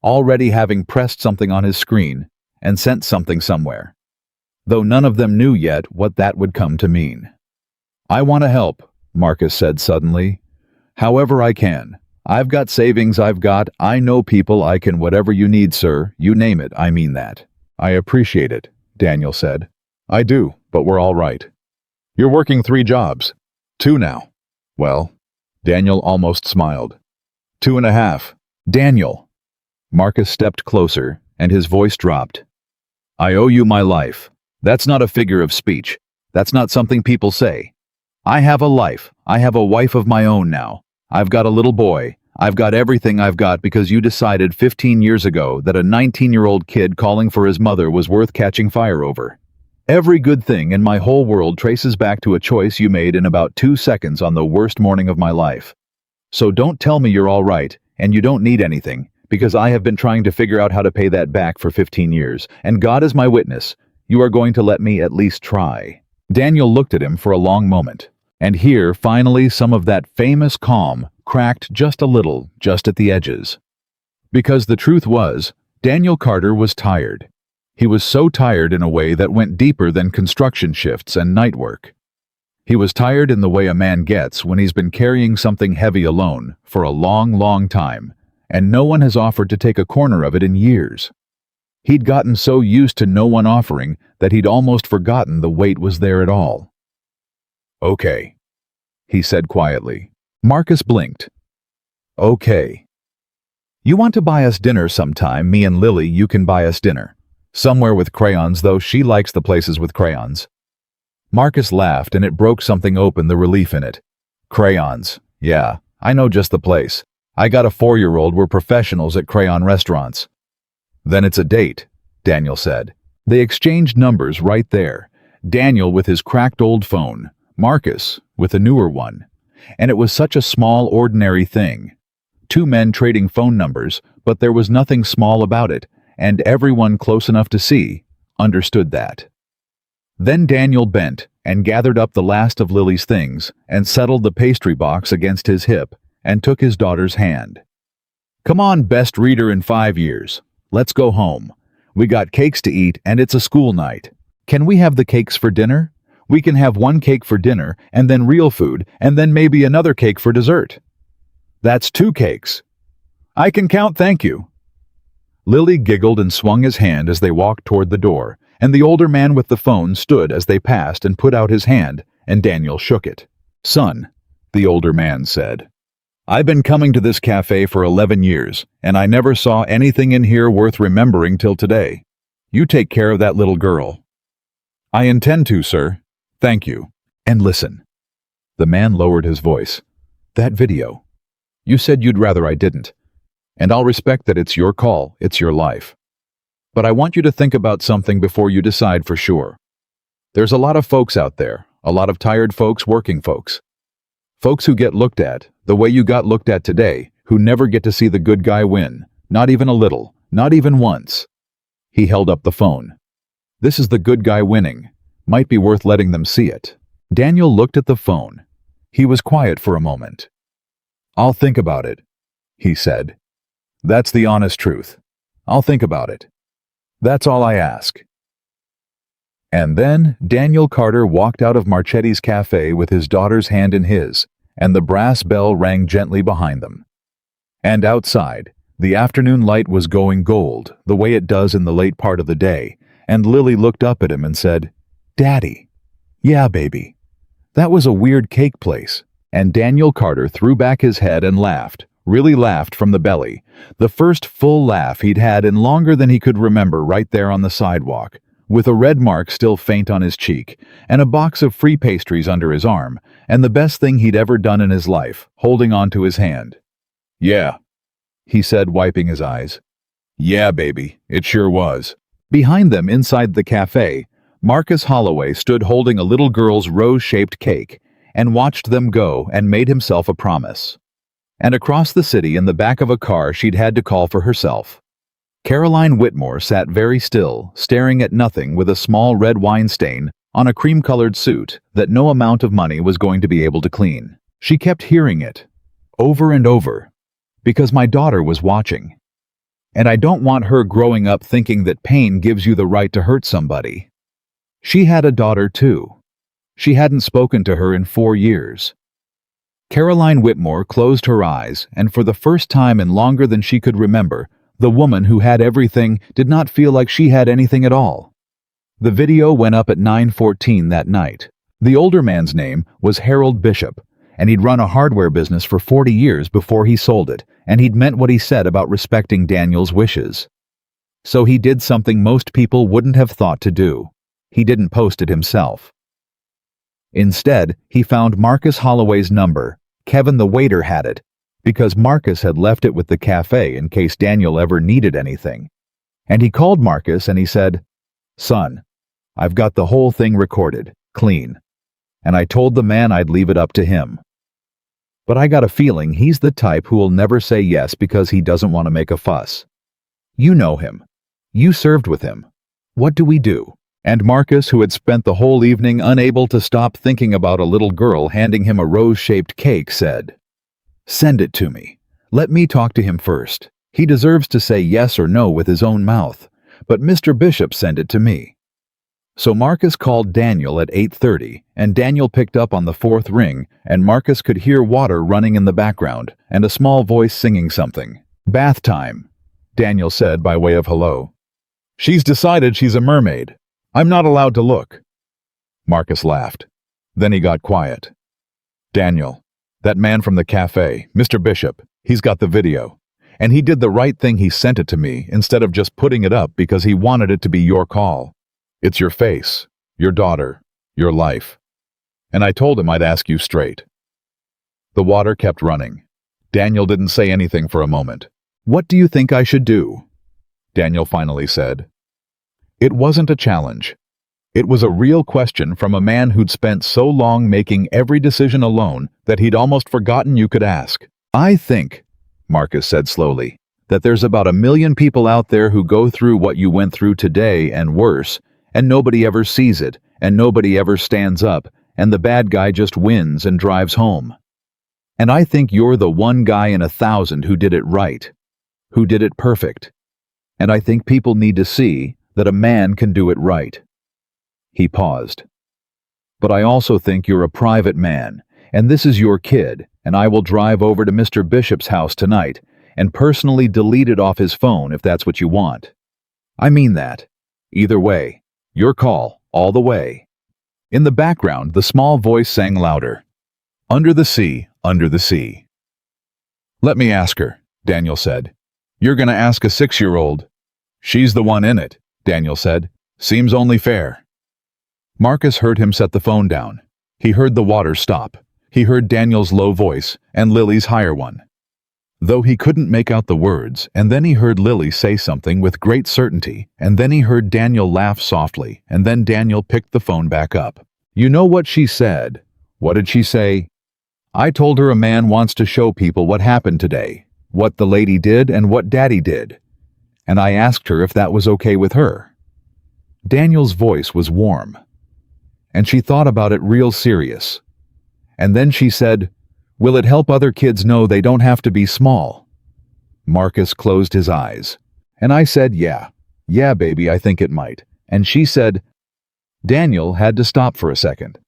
already having pressed something on his screen and sent something somewhere, though none of them knew yet what that would come to mean. I want to help, Marcus said suddenly. However I can. I've got savings I know people I can whatever you need, sir. You name it, I mean that. I appreciate it, Daniel said. I do, but we're all right. You're working 3 jobs. 2 now. Well, Daniel almost smiled. 2.5. Daniel. Marcus stepped closer, and his voice dropped. I owe you my life. That's not a figure of speech. That's not something people say. I have a life. I have a wife of my own now. I've got a little boy. I've got everything I've got because you decided 15 years ago that a 19-year-old kid calling for his mother was worth catching fire over. Every good thing in my whole world traces back to a choice you made in about 2 seconds on the worst morning of my life. So don't tell me you're all right and you don't need anything, because I have been trying to figure out how to pay that back for 15 years, and God is my witness, you are going to let me at least try. Daniel looked at him for a long moment, and here, finally, some of that famous calm cracked just a little, just at the edges. Because the truth was, Daniel Carter was tired. He was so tired in a way that went deeper than construction shifts and night work. He was tired in the way a man gets when he's been carrying something heavy alone for a long, long time, and no one has offered to take a corner of it in years. He'd gotten so used to no one offering that he'd almost forgotten the weight was there at all. Okay, he said quietly. Marcus blinked. Okay. You want to buy us dinner sometime, me and Lily, you can buy us dinner. Somewhere with crayons, though she likes the places with crayons. Marcus laughed, and it broke something open, the relief in it. Crayons. Yeah, I know just the place. I got a 4-year-old, we're professionals at crayon restaurants. Then it's a date, Daniel said. They exchanged numbers right there. Daniel with his cracked old phone, Marcus with a newer one. And it was such a small, ordinary thing. 2 men trading phone numbers, but there was nothing small about it, and everyone close enough to see understood that. Then Daniel bent and gathered up the last of Lily's things and settled the pastry box against his hip and took his daughter's hand. Come on, best reader in 5 years. Let's go home. We got cakes to eat and it's a school night. Can we have the cakes for dinner? We can have 1 cake for dinner and then real food and then maybe another cake for dessert. That's 2 cakes. I can count, thank you. Lily giggled and swung his hand as they walked toward the door, and the older man with the phone stood as they passed and put out his hand, and Daniel shook it. Son, the older man said, I've been coming to this cafe for 11 years, and I never saw anything in here worth remembering till today. You take care of that little girl. I intend to, sir. Thank you. And listen. The man lowered his voice. That video. You said you'd rather I didn't. And I'll respect that it's your call, it's your life. But I want you to think about something before you decide for sure. There's a lot of folks out there, a lot of tired folks, working folks. Folks who get looked at, the way you got looked at today, who never get to see the good guy win, not even a little, not even once. He held up the phone. This is the good guy winning. Might be worth letting them see it. Daniel looked at the phone. He was quiet for a moment. I'll think about it, he said. That's the honest truth. I'll think about it. That's all I ask. And then Daniel Carter walked out of Marchetti's cafe with his daughter's hand in his, and the brass bell rang gently behind them. And outside, the afternoon light was going gold, the way it does in the late part of the day, and Lily looked up at him and said, Daddy. Yeah, baby. That was a weird cake place. And Daniel Carter threw back his head and laughed, really laughed from the belly, the first full laugh he'd had in longer than he could remember, right there on the sidewalk, with a red mark still faint on his cheek, and a box of free pastries under his arm, and the best thing he'd ever done in his life, holding on to his hand. Yeah, he said, wiping his eyes. Yeah, baby, it sure was. Behind them, inside the cafe, Marcus Holloway stood holding a little girl's rose-shaped cake and watched them go and made himself a promise. And across the city, in the back of a car she'd had to call for herself, Caroline Whitmore sat very still, staring at nothing with a small red wine stain on a cream-colored suit that no amount of money was going to be able to clean. She kept hearing it, over and over, because my daughter was watching. And I don't want her growing up thinking that pain gives you the right to hurt somebody. She had a daughter too. She hadn't spoken to her in 4 years. Caroline Whitmore closed her eyes, and for the first time in longer than she could remember, the woman who had everything did not feel like she had anything at all. The video went up at 9:14 that night. The older man's name was Harold Bishop, and he'd run a hardware business for 40 years before he sold it, and he'd meant what he said about respecting Daniel's wishes. So he did something most people wouldn't have thought to do. He didn't post it himself. Instead, he found Marcus Holloway's number. Kevin the waiter had it, because Marcus had left it with the cafe in case Daniel ever needed anything. And he called Marcus and he said, "Son, I've got the whole thing recorded, clean. And I told the man I'd leave it up to him. But I got a feeling he's the type who will never say yes because he doesn't want to make a fuss. You know him. You served with him. What do we do?" And Marcus, who had spent the whole evening unable to stop thinking about a little girl handing him a rose-shaped cake, said, "Send it to me. Let me talk to him first. He deserves to say yes or no with his own mouth. But Mr. Bishop sent it to me." So Marcus called Daniel at 8:30, and Daniel picked up on the fourth ring, and Marcus could hear water running in the background, and a small voice singing something. "Bath time," Daniel said by way of hello. "She's decided she's a mermaid. I'm not allowed to look." Marcus laughed. Then he got quiet. "Daniel, that man from the cafe, Mr. Bishop, he's got the video. And he did the right thing, he sent it to me instead of just putting it up because he wanted it to be your call. It's your face, your daughter, your life. And I told him I'd ask you straight." The water kept running. Daniel didn't say anything for a moment. "What do you think I should do?" Daniel finally said. It wasn't a challenge. It was a real question from a man who'd spent so long making every decision alone that he'd almost forgotten you could ask. "I think," Marcus said slowly, "that there's about 1 million people out there who go through what you went through today and worse, and nobody ever sees it, and nobody ever stands up, and the bad guy just wins and drives home. And I think you're the one guy in 1,000 who did it right, who did it perfect. And I think people need to see that a man can do it right." He paused. "But I also think you're a private man, and this is your kid, and I will drive over to Mr. Bishop's house tonight and personally delete it off his phone if that's what you want. I mean that. Either way, your call, all the way." In the background, the small voice sang louder. "Under the sea, under the sea." "Let me ask her," Daniel said. "You're gonna ask a 6-year-old. She's the one in it," Daniel said. "Seems only fair." Marcus heard him set the phone down. He heard the water stop. He heard Daniel's low voice and Lily's higher one. Though he couldn't make out the words, and then he heard Lily say something with great certainty, and then he heard Daniel laugh softly, and then Daniel picked the phone back up. "You know what she said?" "What did she say?" "I told her a man wants to show people what happened today, what the lady did and what Daddy did. And I asked her if that was okay with her." Daniel's voice was warm. And she thought about it real serious. And then she said, "Will it help other kids know they don't have to be small?" Marcus closed his eyes. And I said, "Yeah, baby, I think it might." And she said, Daniel had to stop for a second.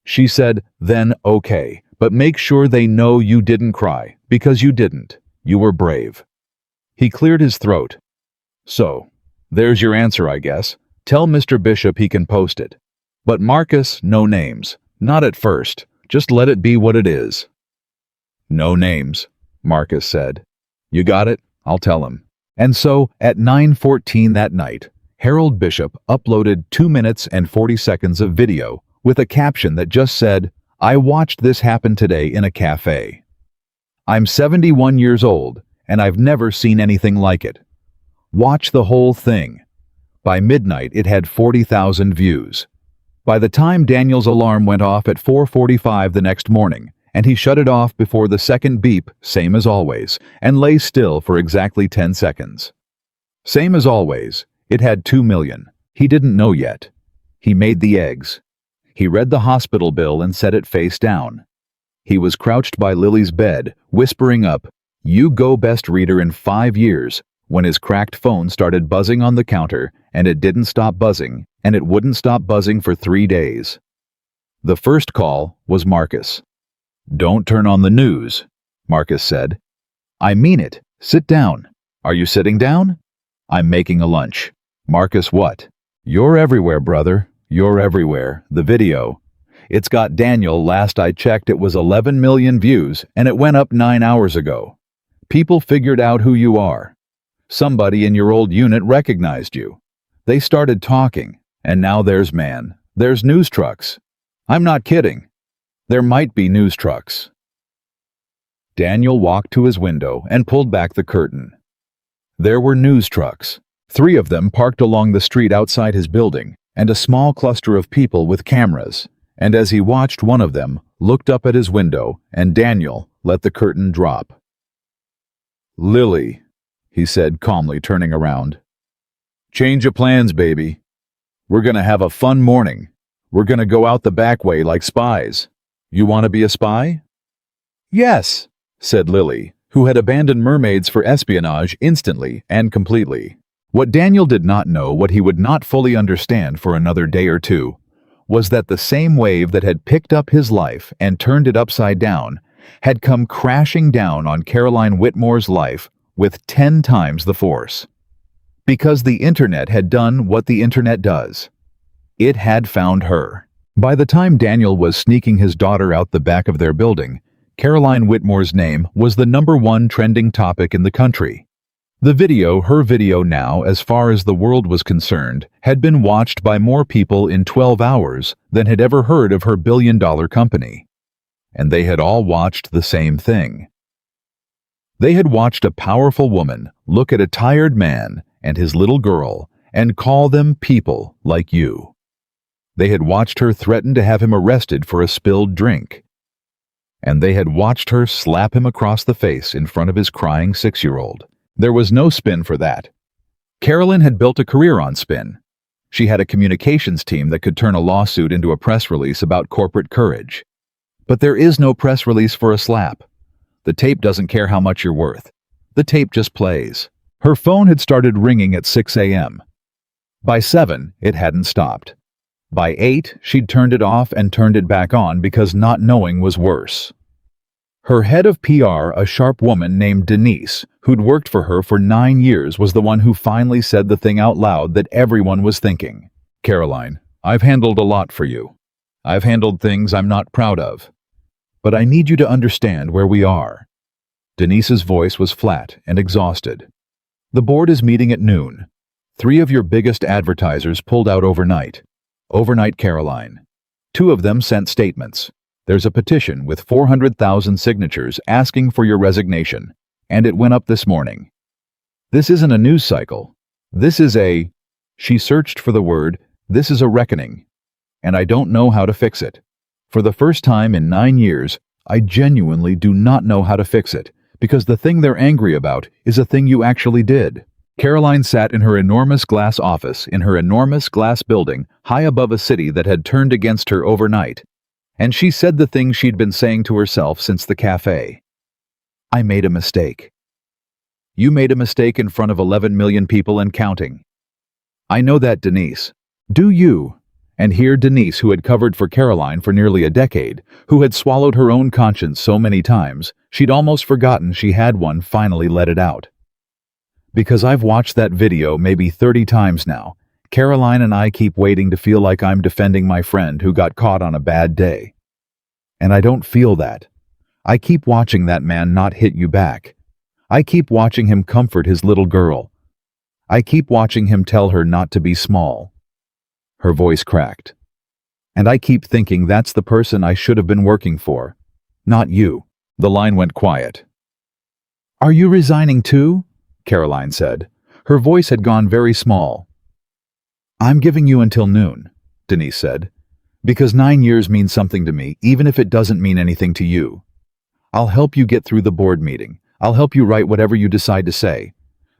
She said, "Then okay, but make sure they know you didn't cry, because you didn't. You were brave." He cleared his throat. "So, there's your answer, I guess. Tell Mr. Bishop he can post it. But Marcus, no names. Not at first. Just let it be what it is." "No names," Marcus said. "You got it? I'll tell him." And so, at 9:14 that night, Harold Bishop uploaded 2 minutes and 40 seconds of video with a caption that just said, "I watched this happen today in a cafe. I'm 71 years old, and I've never seen anything like it. Watch the whole thing." By midnight, it had 40,000 views. By the time Daniel's alarm went off at 4:45 the next morning, and he shut it off before the second beep, same as always, and lay still for exactly 10 seconds. Same as always, it had 2 million. He didn't know yet. He made the eggs. He read the hospital bill and set it face down. He was crouched by Lily's bed, whispering up, "You go best reader in 5 years," when his cracked phone started buzzing on the counter, and it didn't stop buzzing, and it wouldn't stop buzzing for 3 days. The first call was Marcus. Don't turn on the news, Marcus said. I mean it. Sit down. Are you sitting down? I'm making a lunch. Marcus, what? You're everywhere, brother. You're everywhere. The video. It's got Daniel. Last I checked, it was 11 million views, and it went up 9 hours ago. People figured out who you are. Somebody in your old unit recognized you. They started talking, and now there's news trucks. I'm not kidding. There might be news trucks. Daniel walked to his window and pulled back the curtain. There were news trucks, 3 of them parked along the street outside his building, and a small cluster of people with cameras. And as he watched, one of them looked up at his window, and Daniel let the curtain drop. Lily, he said calmly, turning around. Change of plans, baby. We're gonna have a fun morning. We're gonna go out the back way like spies. You want to be a spy? Yes, said Lily, who had abandoned mermaids for espionage instantly and completely. What Daniel did not know, what he would not fully understand for another day or two, was that the same wave that had picked up his life and turned it upside down had come crashing down on Caroline Whitmore's life with 10 times the force. Because the internet had done what the internet does. It had found her. By the time Daniel was sneaking his daughter out the back of their building, Caroline Whitmore's name was the #1 trending topic in the country. The video, her video now, as far as the world was concerned, had been watched by more people in 12 hours than had ever heard of her billion-dollar company. And they had all watched the same thing. They had watched a powerful woman look at a tired man and his little girl and call them people like you. They had watched her threaten to have him arrested for a spilled drink. And they had watched her slap him across the face in front of his crying 6-year-old. There was no spin for that. Carolyn had built a career on spin. She had a communications team that could turn a lawsuit into a press release about corporate courage. But there is no press release for a slap. The tape doesn't care how much you're worth. The tape just plays. Her phone had started ringing at 6 a.m. By 7, it hadn't stopped. By 8, she'd turned it off and turned it back on because not knowing was worse. Her head of PR, a sharp woman named Denise, who'd worked for her for 9 years, was the one who finally said the thing out loud that everyone was thinking. Caroline, I've handled a lot for you. I've handled things I'm not proud of. But I need you to understand where we are. Denise's voice was flat and exhausted. The board is meeting at noon. 3 of your biggest advertisers pulled out overnight. Overnight, Caroline. 2 of them sent statements. There's a petition with 400,000 signatures asking for your resignation, and it went up this morning. This isn't a news cycle. This is a... She searched for the word, this is a reckoning. And I don't know how to fix it. For the first time in 9 years, I genuinely do not know how to fix it, because the thing they're angry about is a thing you actually did. Caroline sat in her enormous glass office in her enormous glass building high above a city that had turned against her overnight, and she said the thing she'd been saying to herself since the cafe. I made a mistake. You made a mistake in front of 11 million people and counting. I know that, Denise. Do you? And here Denise, who had covered for Caroline for nearly a decade, who had swallowed her own conscience so many times, she'd almost forgotten she had one, finally let it out. Because I've watched that video maybe 30 times now, Caroline and I keep waiting to feel like I'm defending my friend who got caught on a bad day. And I don't feel that. I keep watching that man not hit you back. I keep watching him comfort his little girl. I keep watching him tell her not to be small. Her voice cracked. And I keep thinking that's the person I should have been working for. Not you. The line went quiet. Are you resigning too? Caroline said. Her voice had gone very small. I'm giving you until noon, Denise said, because 9 years means something to me, even if it doesn't mean anything to you. I'll help you get through the board meeting. I'll help you write whatever you decide to say.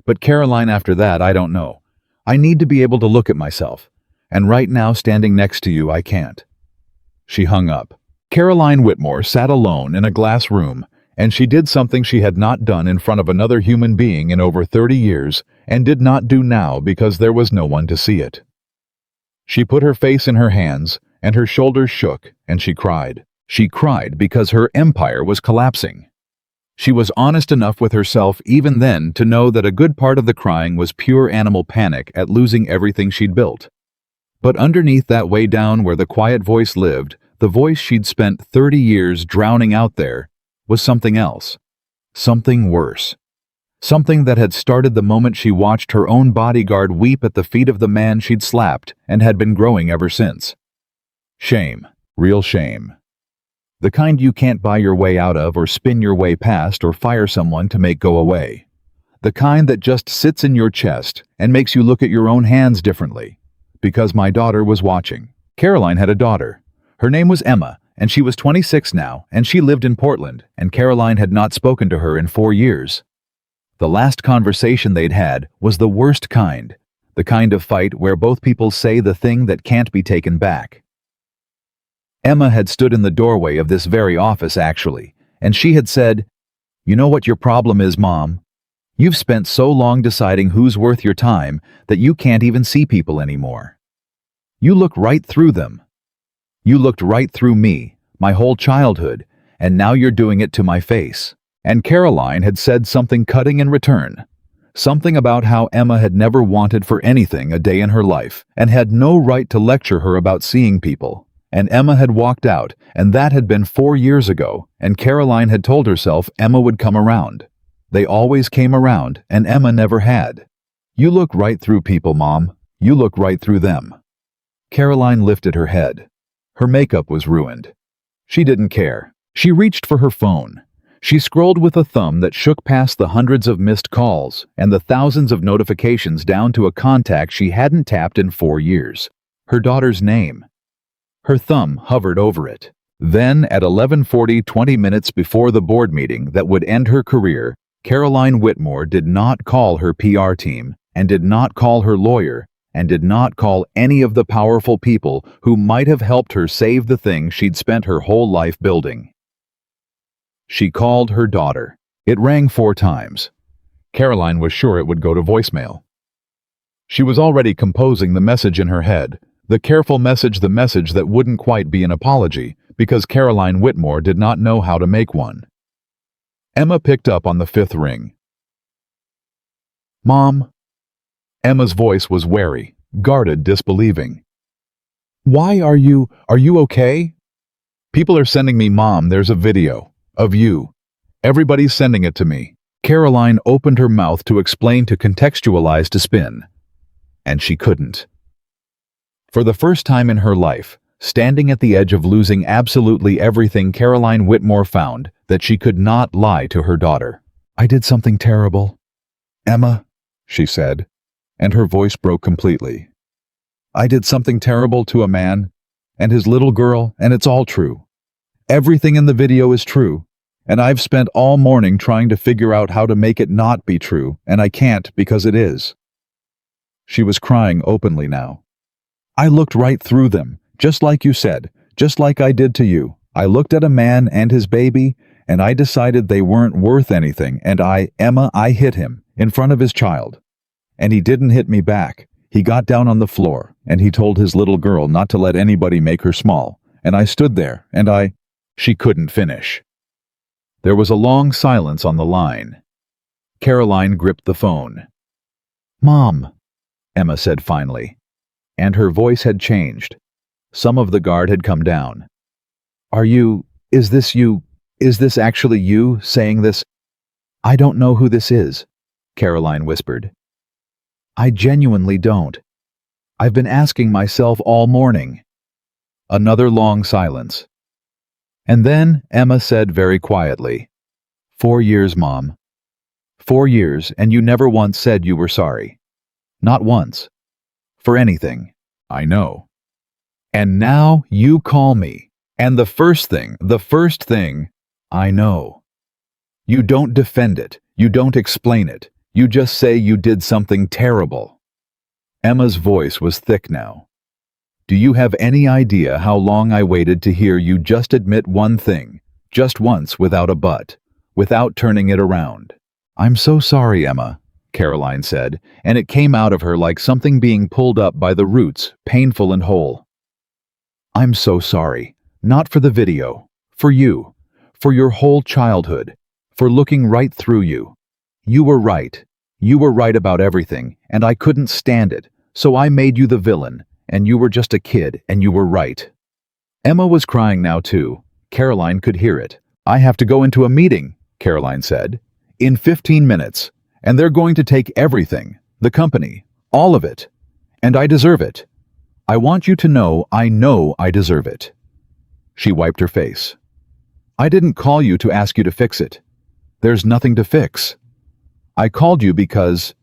But Caroline, after that, I don't know. I need to be able to look at myself. And right now, standing next to you, I can't. She hung up. Caroline Whitmore sat alone in a glass room, and she did something she had not done in front of another human being in over 30 years, and did not do now because there was no one to see it. She put her face in her hands, and her shoulders shook, and she cried. She cried because her empire was collapsing. She was honest enough with herself even then to know that a good part of the crying was pure animal panic at losing everything she'd built. But underneath that way down where the quiet voice lived, the voice she'd spent 30 years drowning out there, was something else. Something worse. Something that had started the moment she watched her own bodyguard weep at the feet of the man she'd slapped and had been growing ever since. Shame. Real shame. The kind you can't buy your way out of or spin your way past or fire someone to make go away. The kind that just sits in your chest and makes you look at your own hands differently. Because my daughter was watching. Caroline had a daughter. Her name was Emma, and she was 26 now, and she lived in Portland, and Caroline had not spoken to her in 4 years. The last conversation they'd had was the worst kind, the kind of fight where both people say the thing that can't be taken back. Emma had stood in the doorway of this very office, actually, and she had said, "You know what your problem is, Mom? You've spent so long deciding who's worth your time that you can't even see people anymore. You look right through them. You looked right through me, my whole childhood, and now you're doing it to my face." And Caroline had said something cutting in return. Something about how Emma had never wanted for anything a day in her life, and had no right to lecture her about seeing people. And Emma had walked out, and that had been 4 years ago, and Caroline had told herself Emma would come around. They always came around, and Emma never had. "You look right through people, Mom. You look right through them." Caroline lifted her head. Her makeup was ruined. She didn't care. She reached for her phone. She scrolled with a thumb that shook past the hundreds of missed calls and the thousands of notifications down to a contact she hadn't tapped in 4 years. Her daughter's name. Her thumb hovered over it. Then, at 11:40, 20 minutes before the board meeting that would end her career, Caroline Whitmore did not call her PR team, and did not call her lawyer, and did not call any of the powerful people who might have helped her save the thing she'd spent her whole life building. She called her daughter. It rang 4 times. Caroline was sure it would go to voicemail. She was already composing the message in her head, the careful message, the message that wouldn't quite be an apology, because Caroline Whitmore did not know how to make one. Emma picked up on the 5th ring. "Mom." Emma's voice was wary, guarded, disbelieving. "Why are you okay?" "People are sending me, Mom, there's a video. Of you. Everybody's sending it to me." Caroline opened her mouth to explain, to contextualize, to spin. And she couldn't. For the first time in her life, standing at the edge of losing absolutely everything, Caroline Whitmore found that she could not lie to her daughter. "I did something terrible, Emma," she said, and her voice broke completely. "I did something terrible to a man and his little girl, and it's all true. Everything in the video is true, and I've spent all morning trying to figure out how to make it not be true, and I can't because it is." She was crying openly now. "I looked right through them, just like you said, just like I did to you. I looked at a man and his baby, and I decided they weren't worth anything, and Emma, I hit him in front of his child. And he didn't hit me back. He got down on the floor, and he told his little girl not to let anybody make her small, and I stood there, and She couldn't finish. There was a long silence on the line. Caroline gripped the phone. "Mom," Emma said finally, and her voice had changed. Some of the guard had come down. Is this actually you saying this?" "I don't know who this is," Caroline whispered. "I genuinely don't. I've been asking myself all morning." Another long silence. And then Emma said very quietly, 4 years, Mom. 4 years, and you never once said you were sorry. Not once. For anything. I know. And now you call me. And the first thing, I know. You don't defend it. You don't explain it. You just say you did something terrible." Emma's voice was thick now. "Do you have any idea how long I waited to hear you just admit one thing, just once, without a but, without turning it around?" "I'm so sorry, Emma," Caroline said, and it came out of her like something being pulled up by the roots, painful and whole. "I'm so sorry. Not for the video. For you. For your whole childhood. For looking right through you. You were right. You were right about everything, and I couldn't stand it, so I made you the villain, and you were just a kid, and you were right." Emma was crying now too. Caroline could hear it. "I have to go into a meeting," Caroline said. "In 15 minutes. And they're going to take everything. The company. All of it. And I deserve it. I want you to know I deserve it." She wiped her face. "I didn't call you to ask you to fix it. There's nothing to fix. I called you because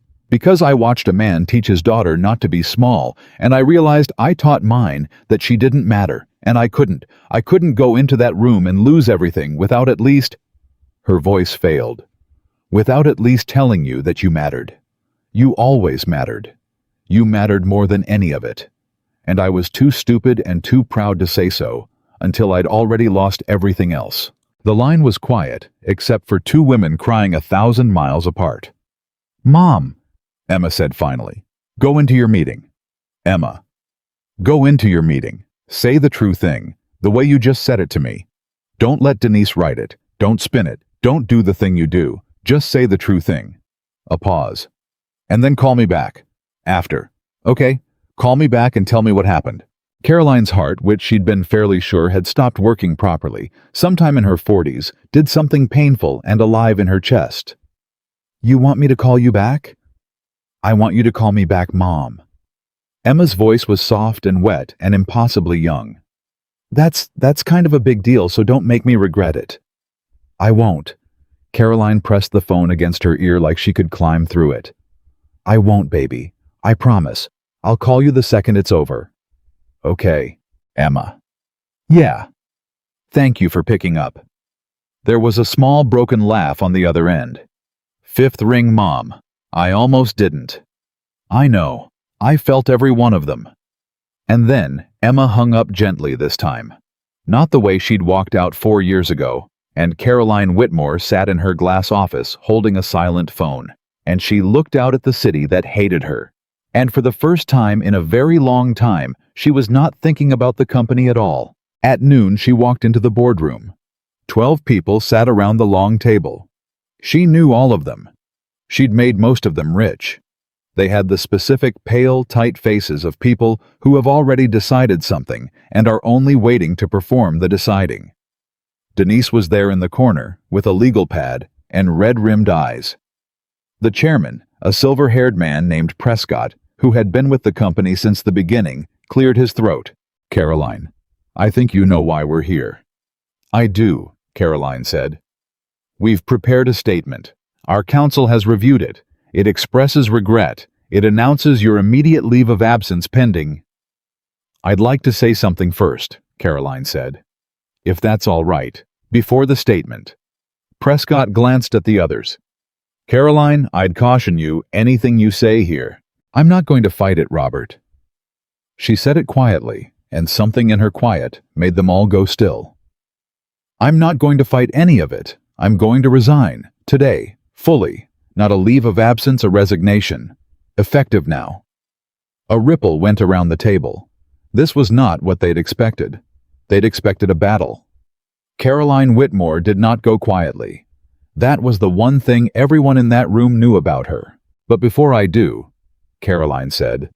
I watched a man teach his daughter not to be small, and I realized I taught mine that she didn't matter, and I couldn't go into that room and lose everything without at least—" Her voice failed. "Without at least telling you that you mattered. You always mattered. You mattered more than any of it. And I was too stupid and too proud to say so, until I'd already lost everything else." The line was quiet, except for two women crying 1,000 miles apart. "Mom," Emma said finally, "go into your meeting." "Emma, go into your meeting. Say the true thing, the way you just said it to me. Don't let Denise write it. Don't spin it. Don't do the thing you do. Just say the true thing." A pause. "And then call me back. After. Okay? Call me back and tell me what happened." Caroline's heart, which she'd been fairly sure had stopped working properly, sometime in her 40s, did something painful and alive in her chest. "You want me to call you back?" "I want you to call me back, Mom." Emma's voice was soft and wet and impossibly young. That's kind of a big deal, so don't make me regret it." "I won't." Caroline pressed the phone against her ear like she could climb through it. "I won't, baby. I promise. I'll call you the second it's over." "Okay, Emma." "Yeah. Thank you for picking up." There was a small broken laugh on the other end. "Fifth ring, Mom. I almost didn't." "I know. I felt every one of them." And then Emma hung up gently this time. Not the way she'd walked out 4 years ago, and Caroline Whitmore sat in her glass office holding a silent phone, and she looked out at the city that hated her. And for the first time in a very long time, she was not thinking about the company at all. At noon, she walked into the boardroom. 12 people sat around the long table. She knew all of them. She'd made most of them rich. They had the specific pale, tight faces of people who have already decided something and are only waiting to perform the deciding. Denise was there in the corner, with a legal pad and red-rimmed eyes. The chairman, a silver-haired man named Prescott, who had been with the company since the beginning, cleared his throat. "Caroline, I think you know why we're here." "I do," Caroline said. "We've prepared a statement. Our council has reviewed it. It expresses regret. It announces your immediate leave of absence pending—" "I'd like to say something first," Caroline said. "If that's all right, before the statement." Prescott glanced at the others. "Caroline, I'd caution you, anything you say here—" "I'm not going to fight it, Robert." She said it quietly, and something in her quiet made them all go still. "I'm not going to fight any of it. I'm going to resign, today, fully. Not a leave of absence, a resignation. Effective now." A ripple went around the table. This was not what they'd expected. They'd expected a battle. Caroline Whitmore did not go quietly. That was the one thing everyone in that room knew about her. "But before I do," Caroline said,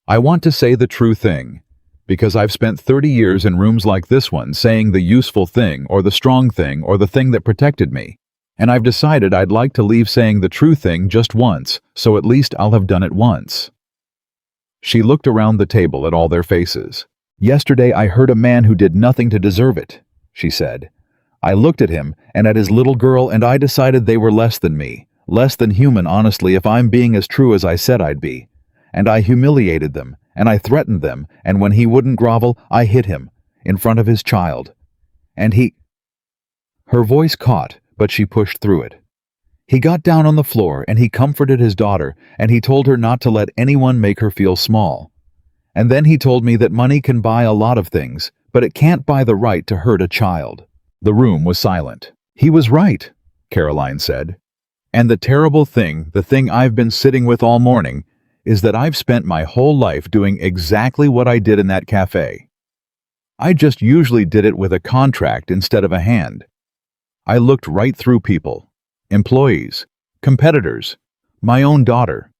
"I want to say the true thing, because I've spent 30 years in rooms like this one saying the useful thing or the strong thing or the thing that protected me. And I've decided I'd like to leave saying the true thing just once, so at least I'll have done it once." She looked around the table at all their faces. "Yesterday I heard a man who did nothing to deserve it," she said. "I looked at him and at his little girl and I decided they were less than me, less than human, honestly, if I'm being as true as I said I'd be. And I humiliated them, and I threatened them, and when he wouldn't grovel, I hit him, in front of his child. And he—" Her voice caught, but she pushed through it. "He got down on the floor and he comforted his daughter and he told her not to let anyone make her feel small. And then he told me that money can buy a lot of things, but it can't buy the right to hurt a child." The room was silent. "He was right," Caroline said. "And the terrible thing, the thing I've been sitting with all morning, is that I've spent my whole life doing exactly what I did in that cafe." I just usually did it with a contract instead of a hand. I looked right through people, employees, competitors, my own daughter.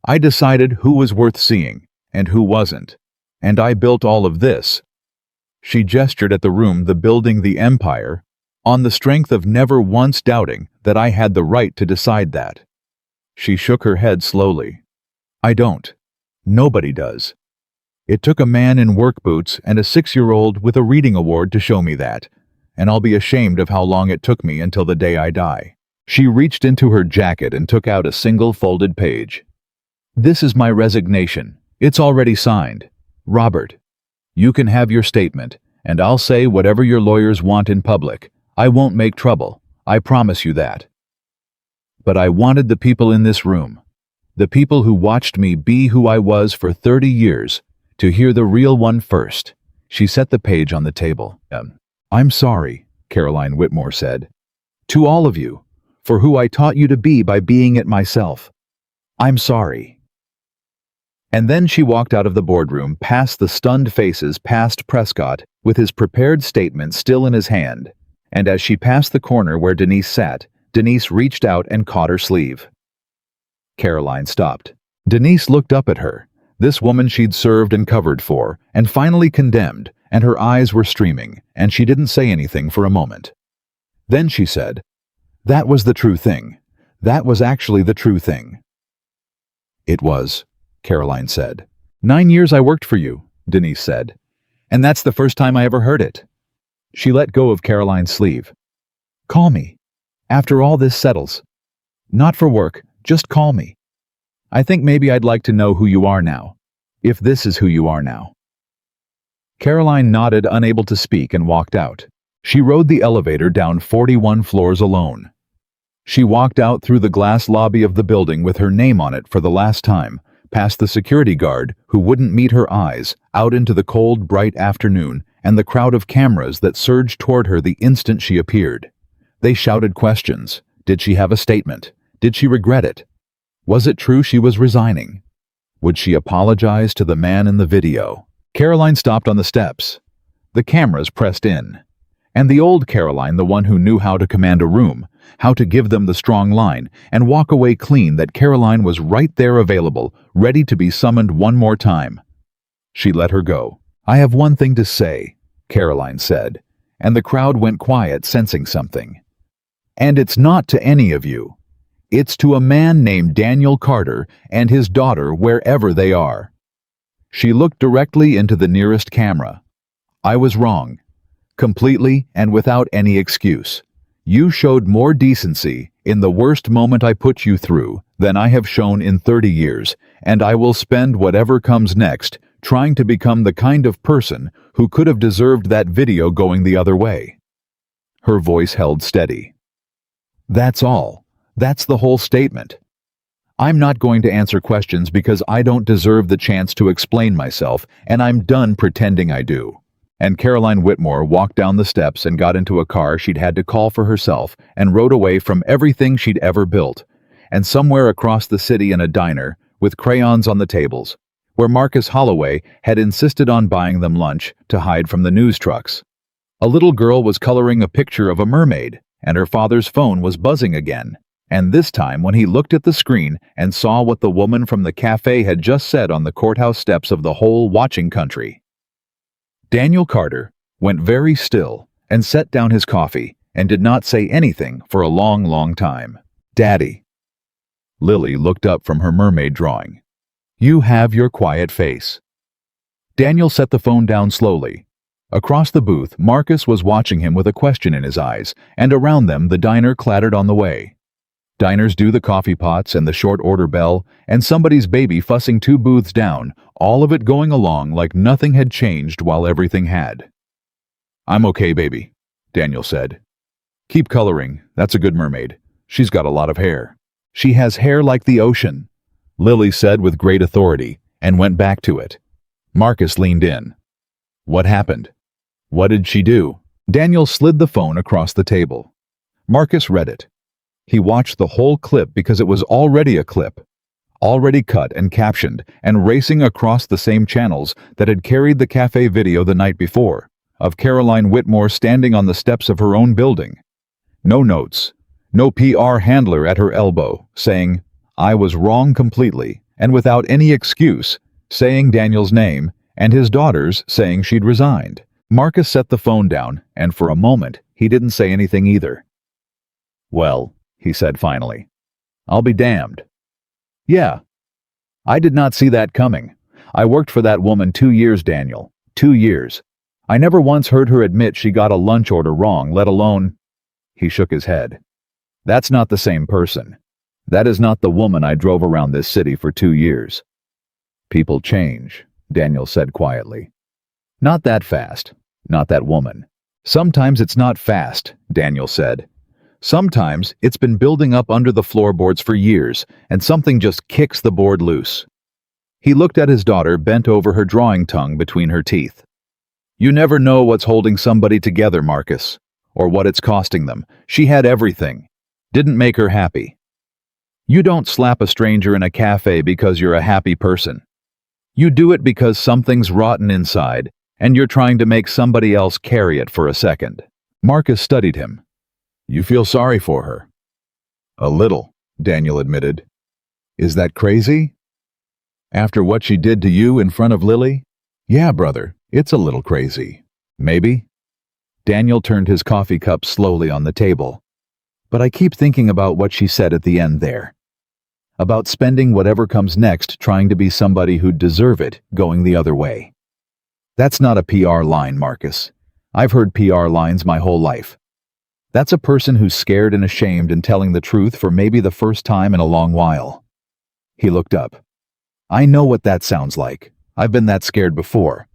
I decided who was worth seeing and who wasn't, and I built all of this. She gestured at the room, the building, the empire, on the strength of never once doubting that I had the right to decide that. She shook her head slowly. I don't. Nobody does. It took a man in work boots and a 6-year-old with a reading award to show me that, and I'll be ashamed of how long it took me until the day I die. She reached into her jacket and took out a single folded page. This is my resignation. It's already signed. Robert, you can have your statement, and I'll say whatever your lawyers want in public. I won't make trouble. I promise you that. But I wanted the people in this room, the people who watched me be who I was for 30 years, to hear the real one first. She set the page on the table. I'm sorry, Caroline Whitmore said. To all of you, for who I taught you to be by being it myself. I'm sorry. And then she walked out of the boardroom, past the stunned faces, past Prescott, with his prepared statement still in his hand. And as she passed the corner where Denise sat, Denise reached out and caught her sleeve. Caroline stopped. Denise looked up at her, this woman she'd served and covered for, and finally condemned, and her eyes were streaming, and she didn't say anything for a moment. Then she said, "That was the true thing. That was actually the true thing." It was, Caroline said. 9 years I worked for you, Denise said. And that's the first time I ever heard it. She let go of Caroline's sleeve. Call me. After all this settles. Not for work, just call me. I think maybe I'd like to know who you are now. If this is who you are now. Caroline nodded, unable to speak, and walked out. She rode the elevator down 41 floors alone. She walked out through the glass lobby of the building with her name on it for the last time, past the security guard who wouldn't meet her eyes, out into the cold, bright afternoon, and the crowd of cameras that surged toward her the instant she appeared. They shouted questions. Did she have a statement? Did she regret it? Was it true she was resigning? Would she apologize to the man in the video? Caroline stopped on the steps. The cameras pressed in. And the old Caroline, the one who knew how to command a room, how to give them the strong line, and walk away clean, that Caroline was right there available, ready to be summoned one more time. She let her go. I have one thing to say, Caroline said, and the crowd went quiet, sensing something. And it's not to any of you. It's to a man named Daniel Carter and his daughter, wherever they are. She looked directly into the nearest camera. I was wrong. Completely and without any excuse. You showed more decency in the worst moment I put you through than I have shown in 30 years, and I will spend whatever comes next trying to become the kind of person who could have deserved that video going the other way. Her voice held steady. That's all. That's the whole statement. I'm not going to answer questions because I don't deserve the chance to explain myself, and I'm done pretending I do. And Caroline Whitmore walked down the steps and got into a car she'd had to call for herself and rode away from everything she'd ever built. And somewhere across the city in a diner, with crayons on the tables, where Marcus Holloway had insisted on buying them lunch to hide from the news trucks. A little girl was coloring a picture of a mermaid, and her father's phone was buzzing again. And this time, when he looked at the screen and saw what the woman from the cafe had just said on the courthouse steps of the whole watching country. Daniel Carter went very still and set down his coffee and did not say anything for a long, long time. Daddy. Lily looked up from her mermaid drawing. You have your quiet face. Daniel set the phone down slowly. Across the booth, Marcus was watching him with a question in his eyes, and around them the diner clattered on the way. Diners do the coffee pots and the short order bell, and somebody's baby fussing 2 booths down, all of it going along like nothing had changed while everything had. I'm okay, baby, Daniel said. Keep coloring, that's a good mermaid. She's got a lot of hair. She has hair like the ocean, Lily said with great authority, and went back to it. Marcus leaned in. What happened? What did she do? Daniel slid the phone across the table. Marcus read it. He watched the whole clip because it was already a clip. already cut and captioned and racing across the same channels that had carried the cafe video the night before, of Caroline Whitmore standing on the steps of her own building. No notes, no PR handler at her elbow, saying, "I was wrong completely," and without any excuse, saying Daniel's name, and his daughter's saying she'd resigned. Marcus set the phone down, and for a moment, he didn't say anything either. "Well," he said finally, "I'll be damned. Yeah. I did not see that coming. I worked for that woman 2 years, Daniel. 2 years. I never once heard her admit she got a lunch order wrong, let alone—" He shook his head. "That's not the same person. That is not the woman I drove around this city for 2 years. People change," Daniel said quietly. "Not that fast. Not that woman. Sometimes it's not fast," Daniel said. "Sometimes it's been building up under the floorboards for years, and something just kicks the board loose." He looked at his daughter bent over her drawing tongue between her teeth. "You never know what's holding somebody together, Marcus, or what it's costing them. She had everything. Didn't make her happy. You don't slap a stranger in a cafe because you're a happy person. You do it because something's rotten inside, and you're trying to make somebody else carry it for a second." Marcus studied him. "You feel sorry for her?" "A little," Daniel admitted. "Is that crazy? After what she did to you in front of Lily?" "Yeah, brother, it's a little crazy. Maybe." Daniel turned his coffee cup slowly on the table. "But I keep thinking about what she said at the end there. About spending whatever comes next trying to be somebody who'd deserve it, going the other way. That's not a PR line, Marcus. I've heard PR lines my whole life. That's a person who's scared and ashamed and telling the truth for maybe the first time in a long while." He looked up. "I know what that sounds like. I've been that scared before.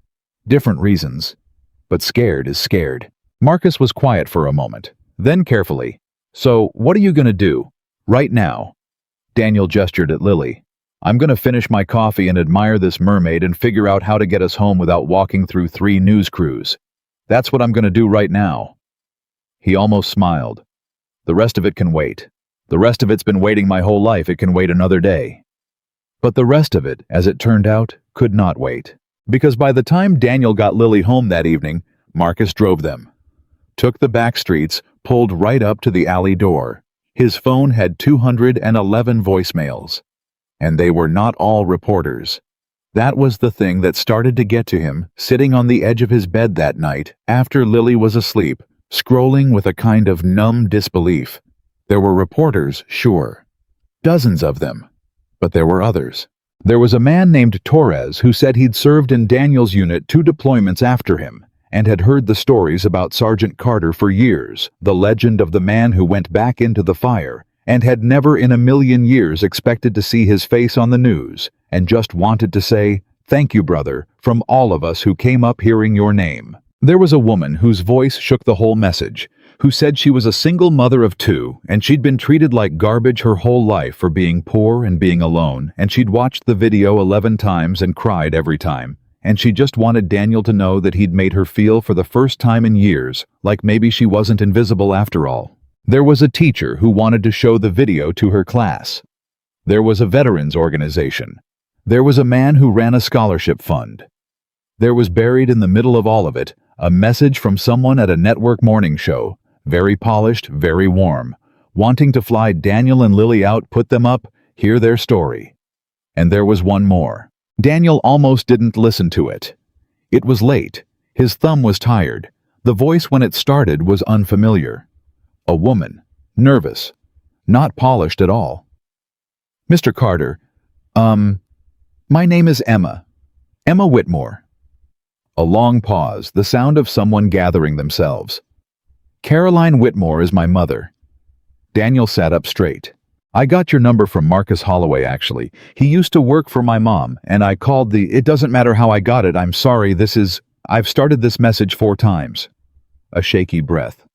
Different reasons. But scared is scared." Marcus was quiet for a moment. Then carefully, "So, what are you going to do? Right now?" Daniel gestured at Lily. "I'm going to finish my coffee and admire this mermaid and figure out how to get us home without walking through 3 news crews. That's what I'm going to do right now." He almost smiled. "The rest of it can wait. The rest of it's been waiting my whole life. It can wait another day." But the rest of it, as it turned out, could not wait. Because by the time Daniel got Lily home that evening, Marcus drove them. Took the back streets, pulled right up to the alley door. His phone had 211 voicemails. And they were not all reporters. That was the thing that started to get to him, sitting on the edge of his bed that night, after Lily was asleep, scrolling with a kind of numb disbelief. There were reporters, sure. Dozens of them. But there were others. There was a man named Torres who said he'd served in Daniel's unit 2 deployments after him, and had heard the stories about Sergeant Carter for years, the legend of the man who went back into the fire, and had never in a million years expected to see his face on the news, and just wanted to say, "Thank you, brother, from all of us who came up hearing your name." There was a woman whose voice shook the whole message, who said she was a single mother of 2, and she'd been treated like garbage her whole life for being poor and being alone, and she'd watched the video 11 times and cried every time, and she just wanted Daniel to know that he'd made her feel for the first time in years like maybe she wasn't invisible after all. There was a teacher who wanted to show the video to her class. There was a veterans organization. There was a man who ran a scholarship fund. There was buried in the middle of all of it a message from someone at a network morning show, very polished, very warm, wanting to fly Daniel and Lily out, put them up, hear their story. And there was one more. Daniel almost didn't listen to it. It was late. His thumb was tired. The voice when it started was unfamiliar. A woman, nervous, not polished at all. "Mr. Carter, my name is Emma. Emma Whitmore." A long pause, the sound of someone gathering themselves. "Caroline Whitmore is my mother." Daniel sat up straight. "I got your number from Marcus Holloway, actually. He used to work for my mom, and I called it doesn't matter how I got it, I'm sorry, I've started this message 4 times. A shaky breath.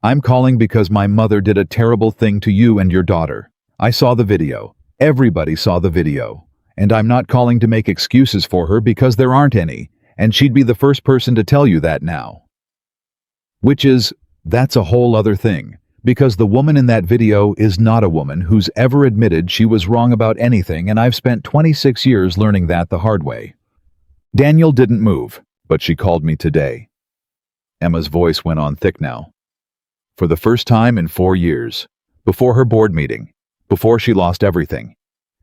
"I'm calling because my mother did a terrible thing to you and your daughter. I saw the video. Everybody saw the video. And I'm not calling to make excuses for her because there aren't any, and she'd be the first person to tell you that now. That's a whole other thing. Because the woman in that video is not a woman who's ever admitted she was wrong about anything, and I've spent 26 years learning that the hard way. Daniel didn't move, but she called me today. Emma's voice went on thick now. For the first time in 4 years, before her board meeting, before she lost everything.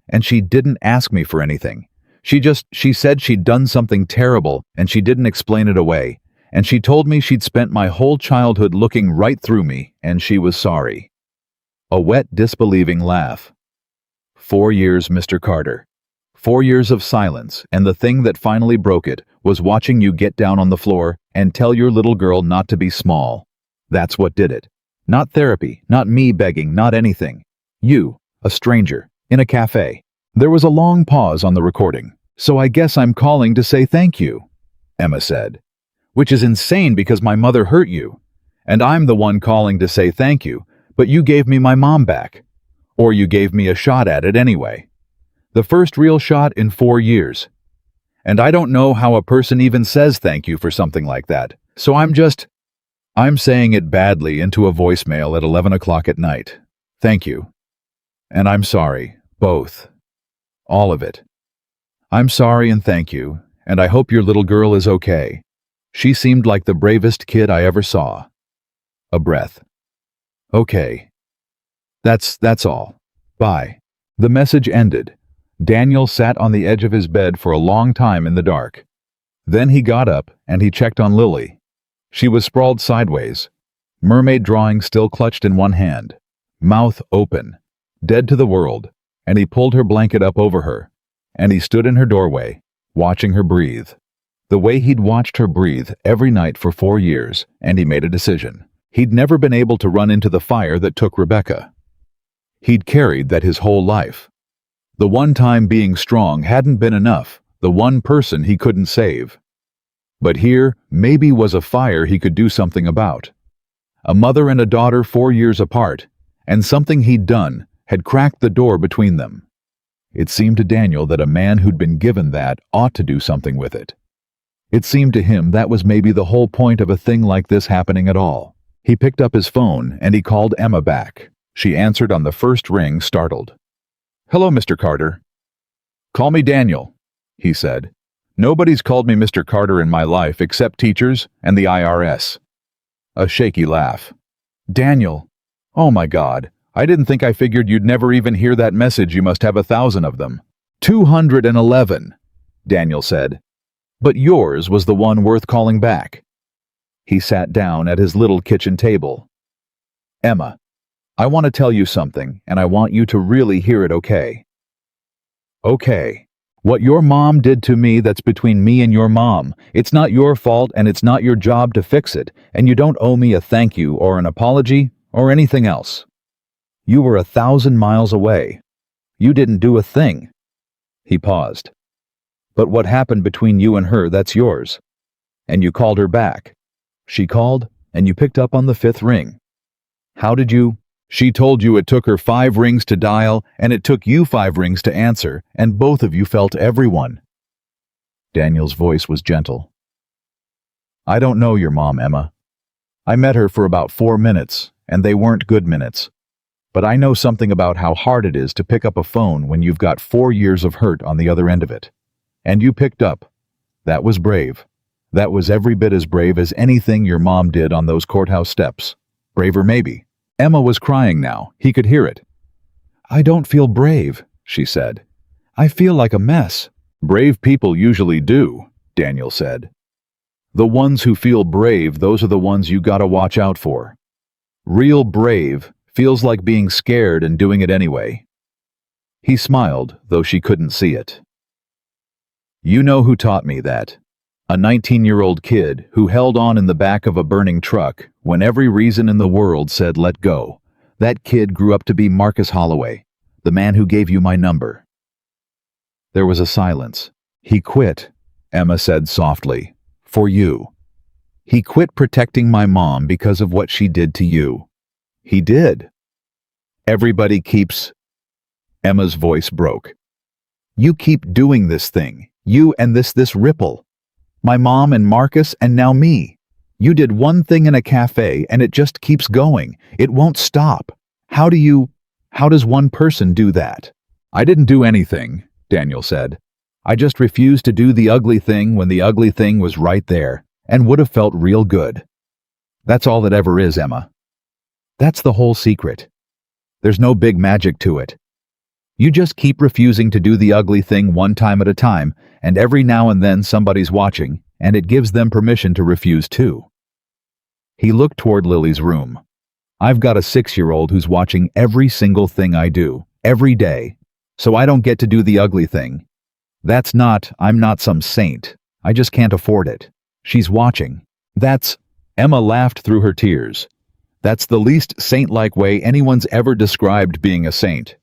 And she didn't ask me for anything. She said she'd done something terrible, and she didn't explain it away. And she told me she'd spent my whole childhood looking right through me, and she was sorry. A wet, disbelieving laugh. 4 years, Mr. Carter. 4 years of silence, and the thing that finally broke it was watching you get down on the floor and tell your little girl not to be small. That's what did it. Not therapy, not me begging, not anything. You, a stranger, in a cafe. There was a long pause on the recording. So I guess I'm calling to say thank you, Emma said. Which is insane because my mother hurt you. And I'm the one calling to say thank you, but you gave me my mom back. Or you gave me a shot at it anyway. The first real shot in 4 years. And I don't know how a person even says thank you for something like that. So I'm saying it badly into a voicemail at 11 o'clock at night. Thank you. And I'm sorry, both. All of it. I'm sorry and thank you, and I hope your little girl is okay. She seemed like the bravest kid I ever saw. A breath. Okay. That's all. Bye. The message ended. Daniel sat on the edge of his bed for a long time in the dark. Then he got up and he checked on Lily. She was sprawled sideways, mermaid drawing still clutched in one hand, mouth open, dead to the world, and he pulled her blanket up over her, and he stood in her doorway, watching her breathe. The way he'd watched her breathe every night for 4 years, and he made a decision. He'd never been able to run into the fire that took Rebecca. He'd carried that his whole life. The one time being strong hadn't been enough, the one person he couldn't save. But here, maybe was a fire he could do something about. A mother and a daughter 4 years apart, and something he'd done had cracked the door between them. It seemed to Daniel that a man who'd been given that ought to do something with it. It seemed to him that was maybe the whole point of a thing like this happening at all. He picked up his phone and he called Emma back. She answered on the first ring, startled. "Hello, Mr. Carter." "Call me Daniel," he said. "Nobody's called me Mr. Carter in my life except teachers and the IRS. A shaky laugh. "Daniel. Oh my God. I didn't think I figured you'd never even hear that message. You must have 1,000 of them." 211, Daniel said. "But yours was the one worth calling back." He sat down at his little kitchen table. "Emma, I want to tell you something, and I want you to really hear it, okay?" "Okay. What your mom did to me, that's between me and your mom. It's not your fault, and it's not your job to fix it, and you don't owe me a thank you or an apology or anything else. You were 1,000 miles away. You didn't do a thing." He paused. "But what happened between you and her, that's yours. And you called her back. She called, and you picked up on the 5th ring. How did you? She told you it took her 5 rings to dial, and it took you 5 rings to answer, and both of you felt every one." Daniel's voice was gentle. "I don't know your mom, Emma. I met her for about 4 minutes, and they weren't good minutes. But I know something about how hard it is to pick up a phone when you've got 4 years of hurt on the other end of it. And you picked up. That was brave. That was every bit as brave as anything your mom did on those courthouse steps. Braver maybe." Emma was crying now. He could hear it. "I don't feel brave," she said. "I feel like a mess." "Brave people usually do," Daniel said. "The ones who feel brave, those are the ones you gotta watch out for. Real brave feels like being scared and doing it anyway." He smiled, though she couldn't see it. "You know who taught me that? A 19-year-old kid who held on in the back of a burning truck when every reason in the world said let go. That kid grew up to be Marcus Holloway, the man who gave you my number." There was a silence. "He quit," Emma said softly, "for you. He quit protecting my mom because of what she did to you. He did." "Everybody keeps..." Emma's voice broke. "You keep doing this thing. You and this ripple. My mom and Marcus and now me. You did one thing in a cafe and it just keeps going. It won't stop. How does one person do that? I didn't do anything, Daniel said. I just refused to do the ugly thing when the ugly thing was right there and would have felt real good. That's all it ever is, Emma. That's the whole secret. There's no big magic to it. You just keep refusing to do the ugly thing one time at a time, and every now and then somebody's watching, and it gives them permission to refuse too. He looked toward Lily's room. I've got a 6-year-old who's watching every single thing I do, every day, so I don't get to do the ugly thing. I'm not some saint. I just can't afford it. She's watching. Emma laughed through her tears. That's the least saint-like way anyone's ever described being a saint.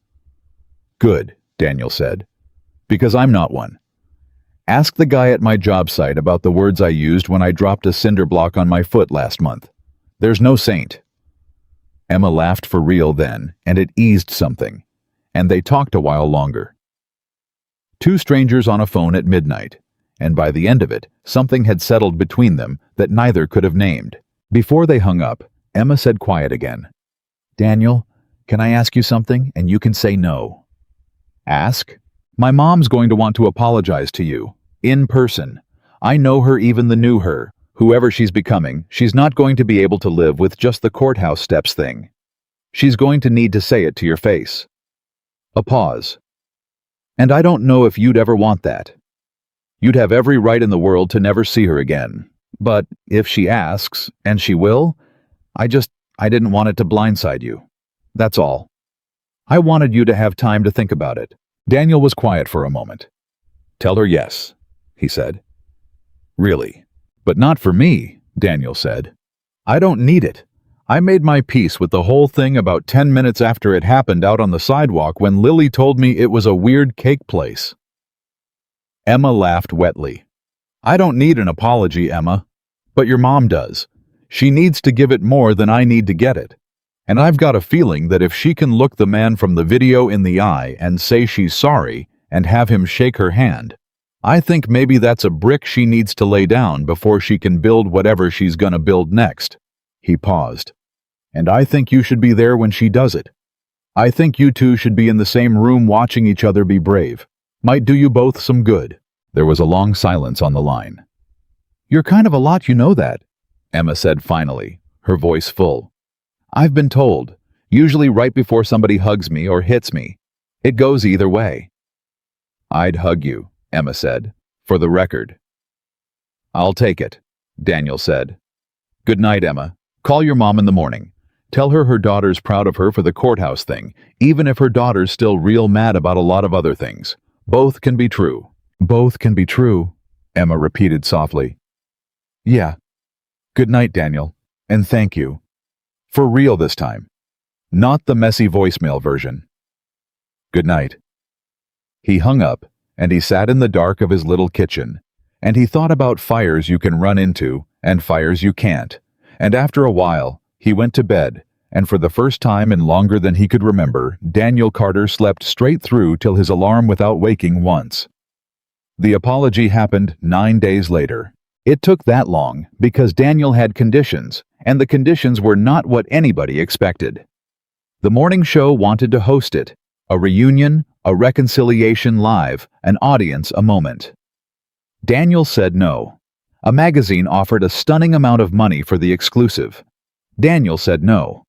Good, Daniel said, because I'm not one. Ask the guy at my job site about the words I used when I dropped a cinder block on my foot last month. There's no saint. Emma laughed for real then, and it eased something, and they talked a while longer. Two strangers on a phone at midnight, and by the end of it, something had settled between them that neither could have named. Before they hung up, Emma said quiet again. Daniel, can I ask you something, and you can say no? Ask? My mom's going to want to apologize to you. In person. I know her, even the new her. Whoever she's becoming, she's not going to be able to live with just the courthouse steps thing. She's going to need to say it to your face. A pause. And I don't know if you'd ever want that. You'd have every right in the world to never see her again. But if she asks, and she will, I didn't want it to blindside you. That's all. I wanted you to have time to think about it. Daniel was quiet for a moment. Tell her yes, he said. Really? But not for me, Daniel said. I don't need it. I made my peace with the whole thing about 10 minutes after it happened out on the sidewalk when Lily told me it was a weird cake place. Emma laughed wetly. I don't need an apology, Emma. But your mom does. She needs to give it more than I need to get it. And I've got a feeling that if she can look the man from the video in the eye and say she's sorry and have him shake her hand, I think maybe that's a brick she needs to lay down before she can build whatever she's gonna build next. He paused. And I think you should be there when she does it. I think you two should be in the same room watching each other be brave. Might do you both some good. There was a long silence on the line. You're kind of a lot, you know that, Emma said finally, her voice full. I've been told, usually right before somebody hugs me or hits me. It goes either way. I'd hug you, Emma said, for the record. I'll take it, Daniel said. Good night, Emma. Call your mom in the morning. Tell her her daughter's proud of her for the courthouse thing, even if her daughter's still real mad about a lot of other things. Both can be true. Both can be true, Emma repeated softly. Yeah. Good night, Daniel, and thank you. For real this time. Not the messy voicemail version. Good night. He hung up, and he sat in the dark of his little kitchen, and he thought about fires you can run into and fires you can't, and after a while, he went to bed, and for the first time in longer than he could remember, Daniel Carter slept straight through till his alarm without waking once. The apology happened 9 days later. It took that long because Daniel had conditions, and the conditions were not what anybody expected. The morning show wanted to host it, a reunion, a reconciliation live, an audience a moment. Daniel said no. A magazine offered a stunning amount of money for the exclusive. Daniel said no.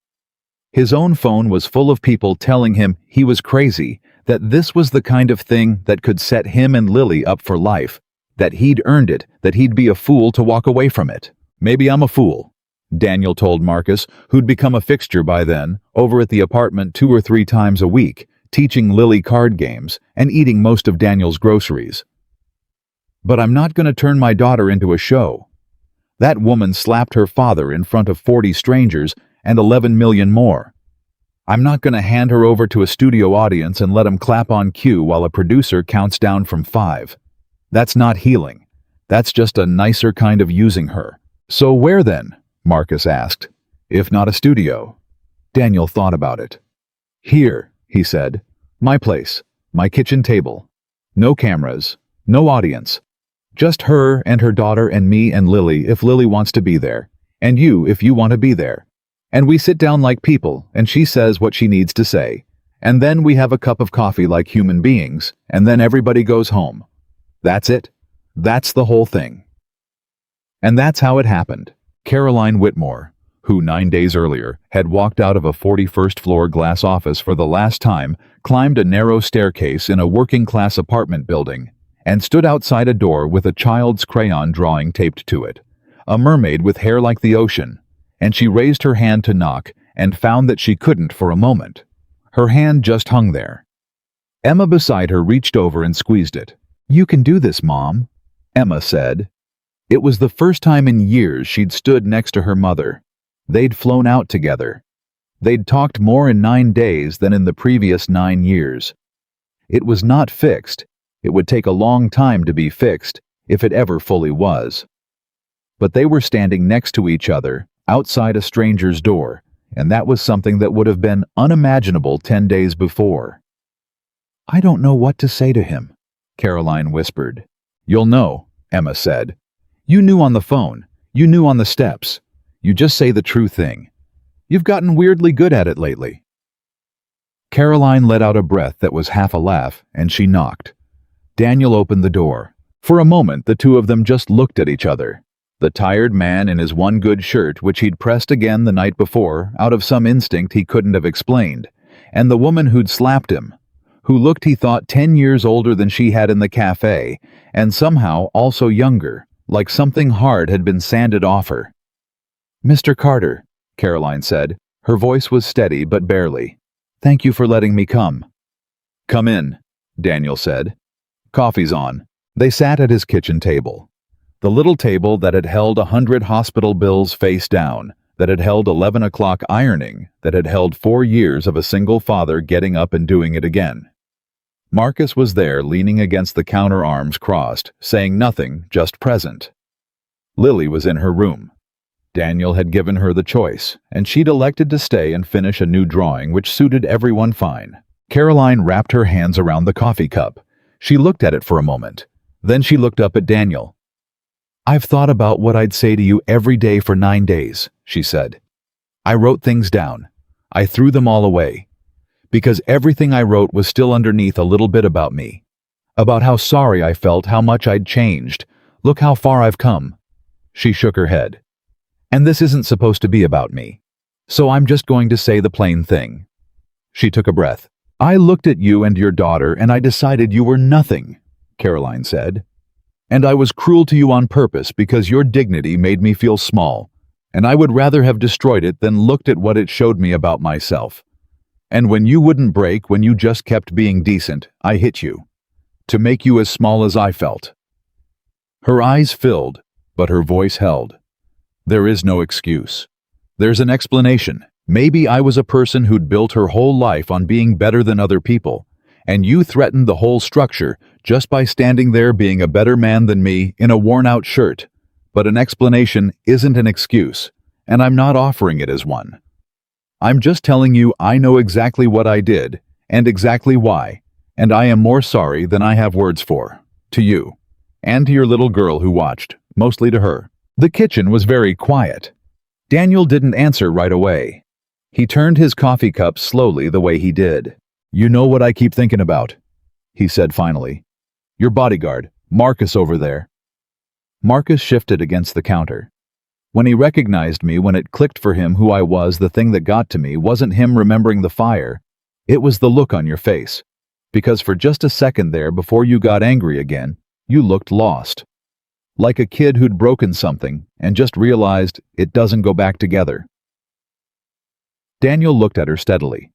His own phone was full of people telling him he was crazy, that this was the kind of thing that could set him and Lily up for life, that he'd earned it, that he'd be a fool to walk away from it. Maybe I'm a fool, Daniel told Marcus, who'd become a fixture by then, over at the apartment 2 or 3 times a week, teaching Lily card games and eating most of Daniel's groceries. But I'm not going to turn my daughter into a show. That woman slapped her father in front of 40 strangers and 11 million more. I'm not going to hand her over to a studio audience and let them clap on cue while a producer counts down from 5. That's not healing. That's just a nicer kind of using her. So where then? Marcus asked. If not a studio. Daniel thought about it. Here, he said. My place. My kitchen table. No cameras. No audience. Just her and her daughter and me and Lily if Lily wants to be there. and you if you want to be there. And we sit down like people, and she says what she needs to say. And then we have a cup of coffee like human beings, and then everybody goes home. That's it. That's the whole thing. And that's how it happened. Caroline Whitmore, who 9 days earlier had walked out of a 41st floor glass office for the last time, climbed a narrow staircase in a working-class apartment building and stood outside a door with a child's crayon drawing taped to it, a mermaid with hair like the ocean, and she raised her hand to knock and found that she couldn't for a moment. Her hand just hung there. Emma beside her reached over and squeezed it. "You can do this, Mom," Emma said. It was the first time in years she'd stood next to her mother. They'd flown out together. They'd talked more in 9 days than in the previous 9 years. It was not fixed. It would take a long time to be fixed, if it ever fully was. But they were standing next to each other, outside a stranger's door, and that was something that would have been unimaginable 10 days before. "I don't know what to say to him," Caroline whispered. "You'll know," Emma said. "You knew on the phone. You knew on the steps. You just say the true thing. You've gotten weirdly good at it lately." Caroline let out a breath that was half a laugh, and she knocked. Daniel opened the door. For a moment, the two of them just looked at each other. The tired man in his one good shirt, which he'd pressed again the night before, out of some instinct he couldn't have explained, and the woman who'd slapped him, who looked, he thought, 10 years older than she had in the cafe, and somehow also younger, like something hard had been sanded off her. "Mr. Carter," Caroline said. Her voice was steady, but barely. "Thank you for letting me come." "Come in," Daniel said. "Coffee's on." They sat at his kitchen table. The little table that had held 100 hospital bills face down, that had held 11 o'clock ironing, that had held 4 years of a single father getting up and doing it again. Marcus was there, leaning against the counter, arms crossed, saying nothing, just present. Lily was in her room. Daniel had given her the choice, and she'd elected to stay and finish a new drawing which suited everyone fine. Caroline wrapped her hands around the coffee cup. She looked at it for a moment. Then she looked up at Daniel. "I've thought about what I'd say to you every day for 9 days, she said. "I wrote things down. I threw them all away. Because everything I wrote was still underneath a little bit about me. About how sorry I felt, how much I'd changed. Look how far I've come." She shook her head. "And this isn't supposed to be about me. So I'm just going to say the plain thing." She took a breath. "I looked at you and your daughter and I decided you were nothing," Caroline said. "And I was cruel to you on purpose because your dignity made me feel small, and I would rather have destroyed it than looked at what it showed me about myself. And when you wouldn't break, when you just kept being decent, I hit you. To make you as small as I felt." Her eyes filled, but her voice held. "There is no excuse. There's an explanation. Maybe I was a person who'd built her whole life on being better than other people, and you threatened the whole structure just by standing there being a better man than me in a worn-out shirt. But an explanation isn't an excuse, and I'm not offering it as one. I'm just telling you I know exactly what I did, and exactly why, and I am more sorry than I have words for. To you, and to your little girl who watched, mostly to her." The kitchen was very quiet. Daniel didn't answer right away. He turned his coffee cup slowly the way he did. "You know what I keep thinking about," he said finally. "Your bodyguard, Marcus over there." Marcus shifted against the counter. When he recognized me, when it clicked for him who I was, the thing that got to me wasn't him remembering the fire. It was the look on your face. Because for just a second there, before you got angry again, you looked lost. Like a kid who'd broken something and just realized it doesn't go back together. Daniel looked at her steadily.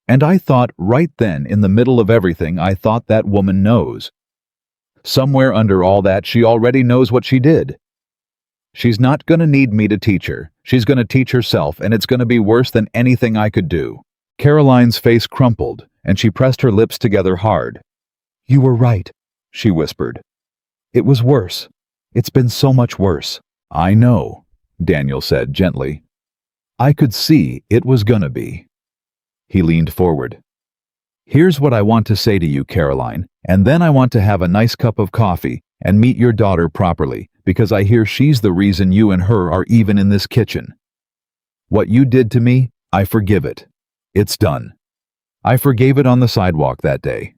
"And I thought right then, in the middle of everything, I thought that woman knows. Somewhere under all that, she already knows what she did. She's not going to need me to teach her. She's going to teach herself, and it's going to be worse than anything I could do." Caroline's face crumpled, and she pressed her lips together hard. "You were right," she whispered. "It was worse. It's been so much worse." "I know," Daniel said gently. "I could see it was gonna be." He leaned forward. "Here's what I want to say to you, Caroline, and then I want to have a nice cup of coffee and meet your daughter properly, because I hear she's the reason you and her are even in this kitchen. What you did to me, I forgive it. It's done. I forgave it on the sidewalk that day.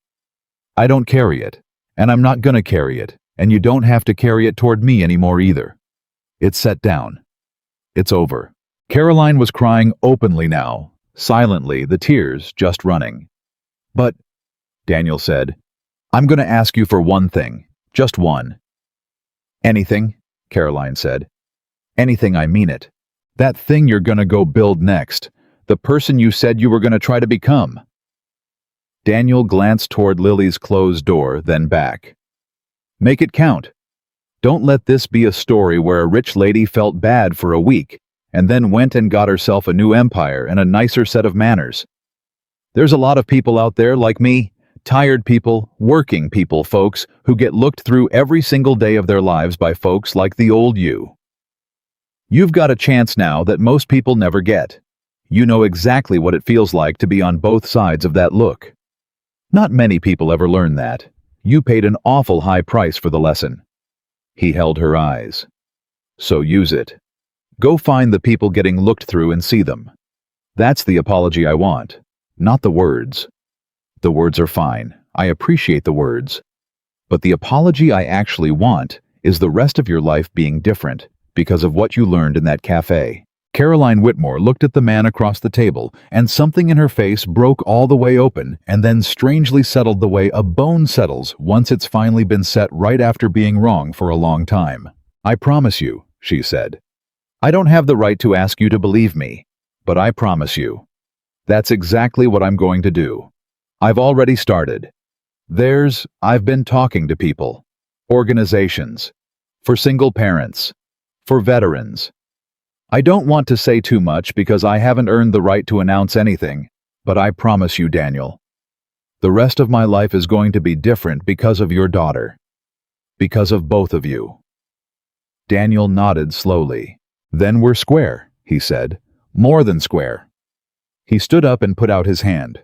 I don't carry it, and I'm not gonna carry it, and you don't have to carry it toward me anymore either. It's set down. It's over. Caroline was crying openly now, silently, the tears just running. But, Daniel said, I'm gonna ask you for one thing, just one. Anything, Caroline said. Anything, I mean it. That thing you're gonna go build next, the person you said you were gonna try to become. Daniel glanced toward Lily's closed door, then back. Make it count. Don't let this be a story where a rich lady felt bad for a week and then went and got herself a new empire and a nicer set of manners. There's a lot of people out there like me, tired people, working people, folks, who get looked through every single day of their lives by folks like the old you. You've got a chance now that most people never get. You know exactly what it feels like to be on both sides of that look. Not many people ever learn that. You paid an awful high price for the lesson. He held her eyes. So use it. Go find the people getting looked through and see them. That's the apology I want, not the words. The words are fine. I appreciate the words. But the apology I actually want is the rest of your life being different because of what you learned in that cafe. Caroline Whitmore looked at the man across the table, and something in her face broke all the way open and then strangely settled the way a bone settles once it's finally been set right after being wrong for a long time. I promise you, she said. I don't have the right to ask you to believe me, but I promise you. That's exactly what I'm going to do. I've already started. I've been talking to people, organizations, for single parents, for veterans. I don't want to say too much because I haven't earned the right to announce anything, but I promise you, Daniel, the rest of my life is going to be different because of your daughter. Because of both of you. Daniel nodded slowly. Then we're square, he said. More than square. He stood up and put out his hand.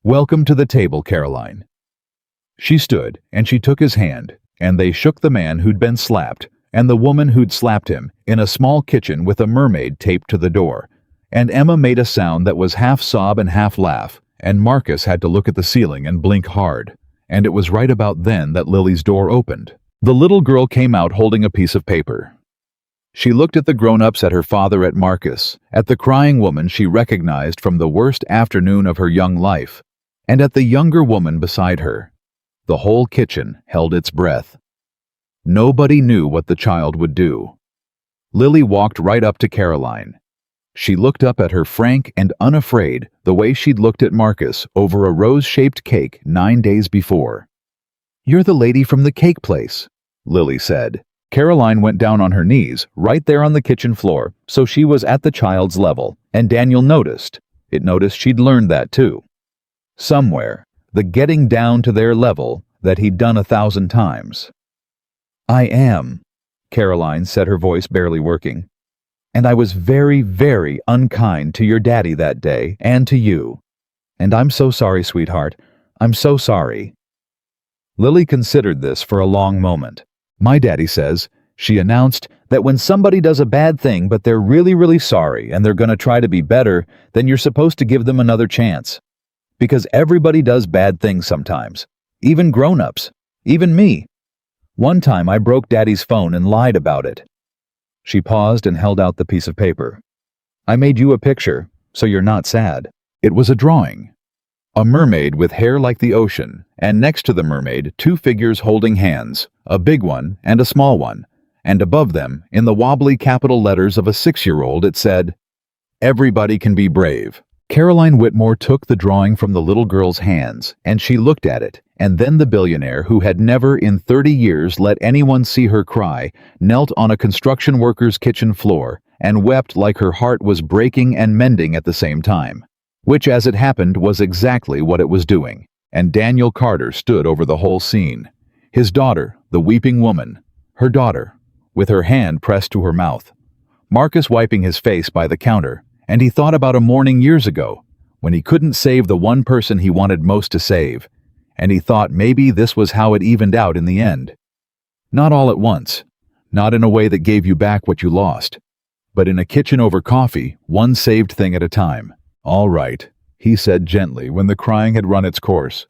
Welcome to the table, Caroline. She stood, and she took his hand, and they shook the man who'd been slapped, and the woman who'd slapped him, in a small kitchen with a mermaid taped to the door. And Emma made a sound that was half sob and half laugh, and Marcus had to look at the ceiling and blink hard. And it was right about then that Lily's door opened. The little girl came out holding a piece of paper. She looked at the grown-ups, at her father, at Marcus, at the crying woman she recognized from the worst afternoon of her young life, and at the younger woman beside her. The whole kitchen held its breath. Nobody knew what the child would do. Lily walked right up to Caroline. She looked up at her frank and unafraid, the way she'd looked at Marcus over a rose-shaped cake 9 days before. You're the lady from the cake place, Lily said. Caroline went down on her knees, right there on the kitchen floor, so she was at the child's level, and Daniel noticed. It noticed she'd learned that too. Somewhere, the getting down to their level that he'd done 1,000 times. I am, Caroline said, her voice barely working. And I was very, very unkind to your daddy that day, and to you. And I'm so sorry, sweetheart. I'm so sorry. Lily considered this for a long moment. My daddy says, she announced, that when somebody does a bad thing but they're really, really sorry and they're going to try to be better, then you're supposed to give them another chance. Because everybody does bad things sometimes. Even grown-ups. Even me. One time I broke Daddy's phone and lied about it. She paused and held out the piece of paper. I made you a picture, so you're not sad. It was a drawing. A mermaid with hair like the ocean, and next to the mermaid 2 figures holding hands, a big one and a small one, and above them, in the wobbly capital letters of a 6-year-old, it said, Everybody can be brave. Caroline Whitmore took the drawing from the little girl's hands, and she looked at it, and then the billionaire, who had never in 30 years let anyone see her cry, knelt on a construction worker's kitchen floor and wept like her heart was breaking and mending at the same time. Which, as it happened, was exactly what it was doing, and Daniel Carter stood over the whole scene. His daughter, the weeping woman, her daughter, with her hand pressed to her mouth. Marcus wiping his face by the counter, and he thought about a morning years ago, when he couldn't save the one person he wanted most to save, and he thought maybe this was how it evened out in the end. Not all at once. Not in a way that gave you back what you lost, but in a kitchen over coffee, one saved thing at a time. "All right," he said gently when the crying had run its course.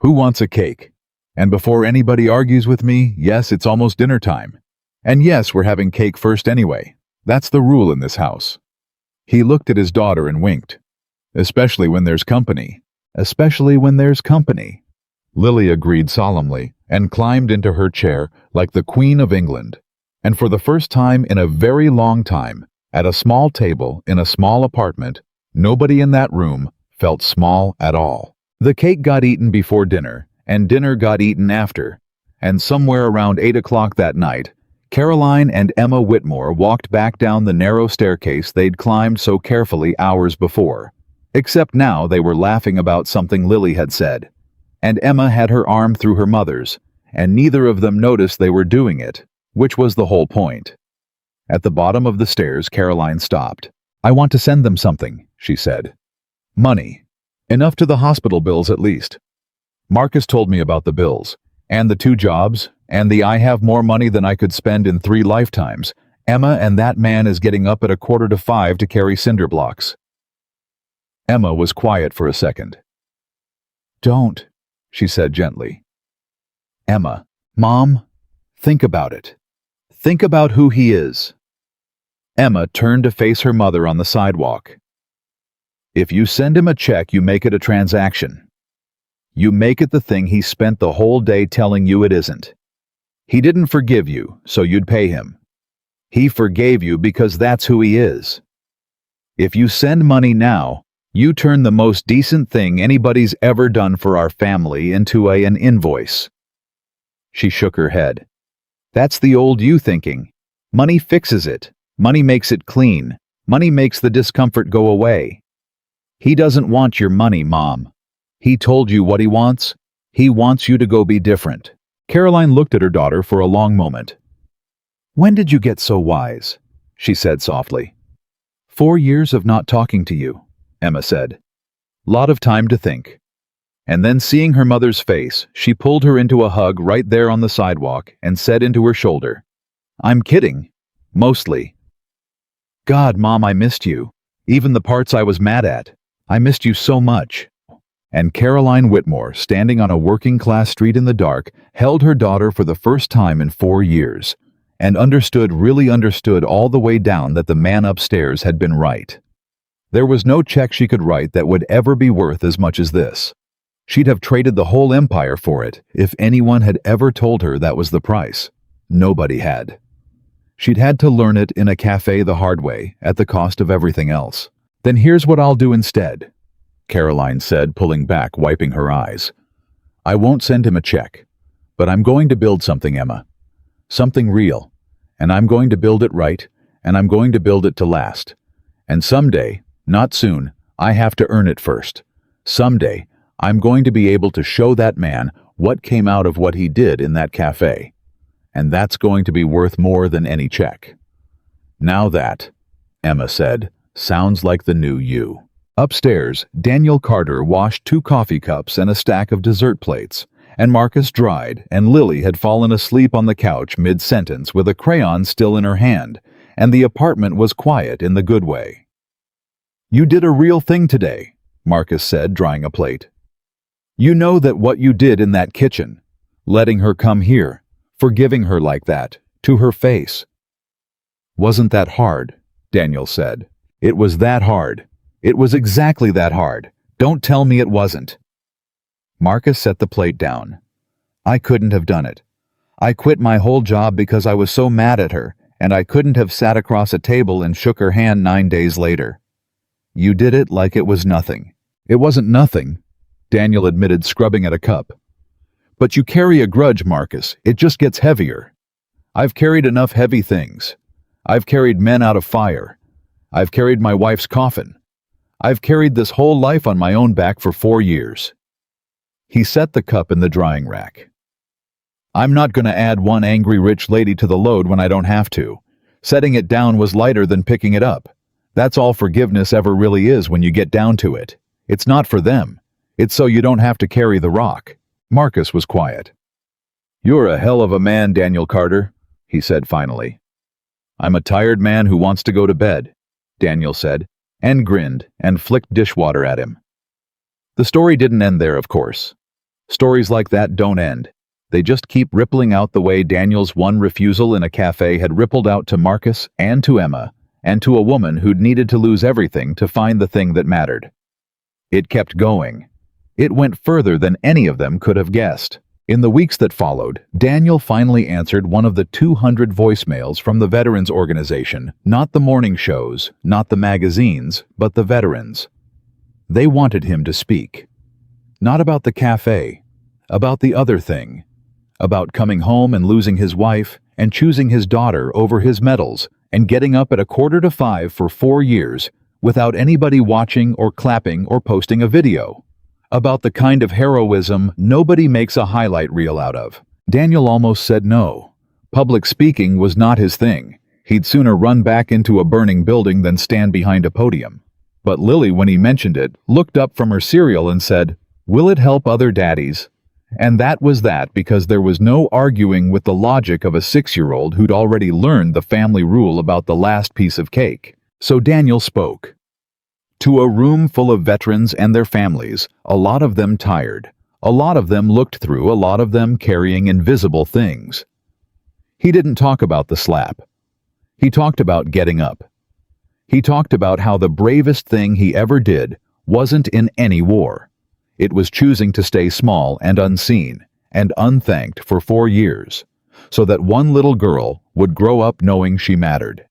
"Who wants a cake? And before anybody argues with me, yes, it's almost dinner time. And yes, we're having cake first anyway. That's the rule in this house." He looked at his daughter and winked. "Especially when there's company. Especially when there's company." Lily agreed solemnly and climbed into her chair like the Queen of England. And for the first time in a very long time, at a small table in a small apartment, nobody in that room felt small at all. The cake got eaten before dinner, and dinner got eaten after, and somewhere around 8 o'clock that night, Caroline and Emma Whitmore walked back down the narrow staircase they'd climbed so carefully hours before. Except now they were laughing about something Lily had said, and Emma had her arm through her mother's, and neither of them noticed they were doing it, which was the whole point. At the bottom of the stairs, Caroline stopped. "I want to send them something," she said. "Money. Enough to the hospital bills at least. Marcus told me about the bills, and the 2 jobs, and the I have more money than I could spend in 3 lifetimes. Emma and that man is getting up at 4:45 to carry cinder blocks." Emma was quiet for a second. "Don't," she said gently. "Emma, Mom, think about it. Think about who he is." Emma turned to face her mother on the sidewalk. "If you send him a check, you make it a transaction. You make it the thing he spent the whole day telling you it isn't. He didn't forgive you, so you'd pay him. He forgave you because that's who he is. If you send money now, you turn the most decent thing anybody's ever done for our family into an invoice." She shook her head. "That's the old you thinking. Money fixes it. Money makes it clean. Money makes the discomfort go away. He doesn't want your money, Mom. He told you what he wants. He wants you to go be different." Caroline looked at her daughter for a long moment. "When did you get so wise?" she said softly. 4 years of not talking to you," Emma said. "Lot of time to think." And then seeing her mother's face, she pulled her into a hug right there on the sidewalk and said into her shoulder, "I'm kidding. Mostly. God, Mom, I missed you. Even the parts I was mad at. I missed you so much." And Caroline Whitmore, standing on a working-class street in the dark, held her daughter for the first time in 4 years, and really understood all the way down that the man upstairs had been right. There was no check she could write that would ever be worth as much as this. She'd have traded the whole empire for it if anyone had ever told her that was the price. Nobody had. She'd had to learn it in a cafe the hard way, at the cost of everything else. "Then here's what I'll do instead," Caroline said, pulling back, wiping her eyes. "I won't send him a check, but I'm going to build something, Emma. Something real. And I'm going to build it right, and I'm going to build it to last. And someday, not soon, I have to earn it first. Someday, I'm going to be able to show that man what came out of what he did in that cafe. And that's going to be worth more than any check." "Now that," Emma said, "sounds like the new you." Upstairs, Daniel Carter washed 2 coffee cups and a stack of dessert plates, and Marcus dried, and Lily had fallen asleep on the couch mid-sentence with a crayon still in her hand, and the apartment was quiet in the good way. "You did a real thing today," Marcus said, drying a plate. "You know that what you did in that kitchen, letting her come here, forgiving her like that, to her face." "Wasn't that hard?" Daniel said. "It was that hard. It was exactly that hard. Don't tell me it wasn't." Marcus set the plate down. "I couldn't have done it. I quit my whole job because I was so mad at her, and I couldn't have sat across a table and shook her hand 9 days later." "You did it like it was nothing." "It wasn't nothing," Daniel admitted, scrubbing at a cup. "But you carry a grudge, Marcus. It just gets heavier. I've carried enough heavy things. I've carried men out of fire. I've carried my wife's coffin. I've carried this whole life on my own back for 4 years. He set the cup in the drying rack. "I'm not going to add one angry rich lady to the load when I don't have to. Setting it down was lighter than picking it up. That's all forgiveness ever really is when you get down to it. It's not for them. It's so you don't have to carry the rock." Marcus was quiet. "You're a hell of a man, Daniel Carter," he said finally. "I'm a tired man who wants to go to bed," Daniel said, and grinned and flicked dishwater at him. The story didn't end there, of course. Stories like that don't end. They just keep rippling out the way Daniel's one refusal in a cafe had rippled out to Marcus and to Emma, and to a woman who'd needed to lose everything to find the thing that mattered. It kept going. It went further than any of them could have guessed. In the weeks that followed, Daniel finally answered one of the 200 voicemails from the Veterans Organization, not the morning shows, not the magazines, but the veterans. They wanted him to speak. Not about the cafe, about the other thing. About coming home and losing his wife, and choosing his daughter over his medals, and getting up at 4:45 for 4 years, without anybody watching or clapping or posting a video. About the kind of heroism nobody makes a highlight reel out of. Daniel almost said no. Public speaking was not his thing. He'd sooner run back into a burning building than stand behind a podium. But Lily, when he mentioned it, looked up from her cereal and said, "Will it help other daddies?" And that was that, because there was no arguing with the logic of a 6-year-old who'd already learned the family rule about the last piece of cake. So Daniel spoke. To a room full of veterans and their families, a lot of them tired, a lot of them looked through, a lot of them carrying invisible things. He didn't talk about the slap. He talked about getting up. He talked about how the bravest thing he ever did wasn't in any war. It was choosing to stay small and unseen and unthanked for 4 years, so that one little girl would grow up knowing she mattered.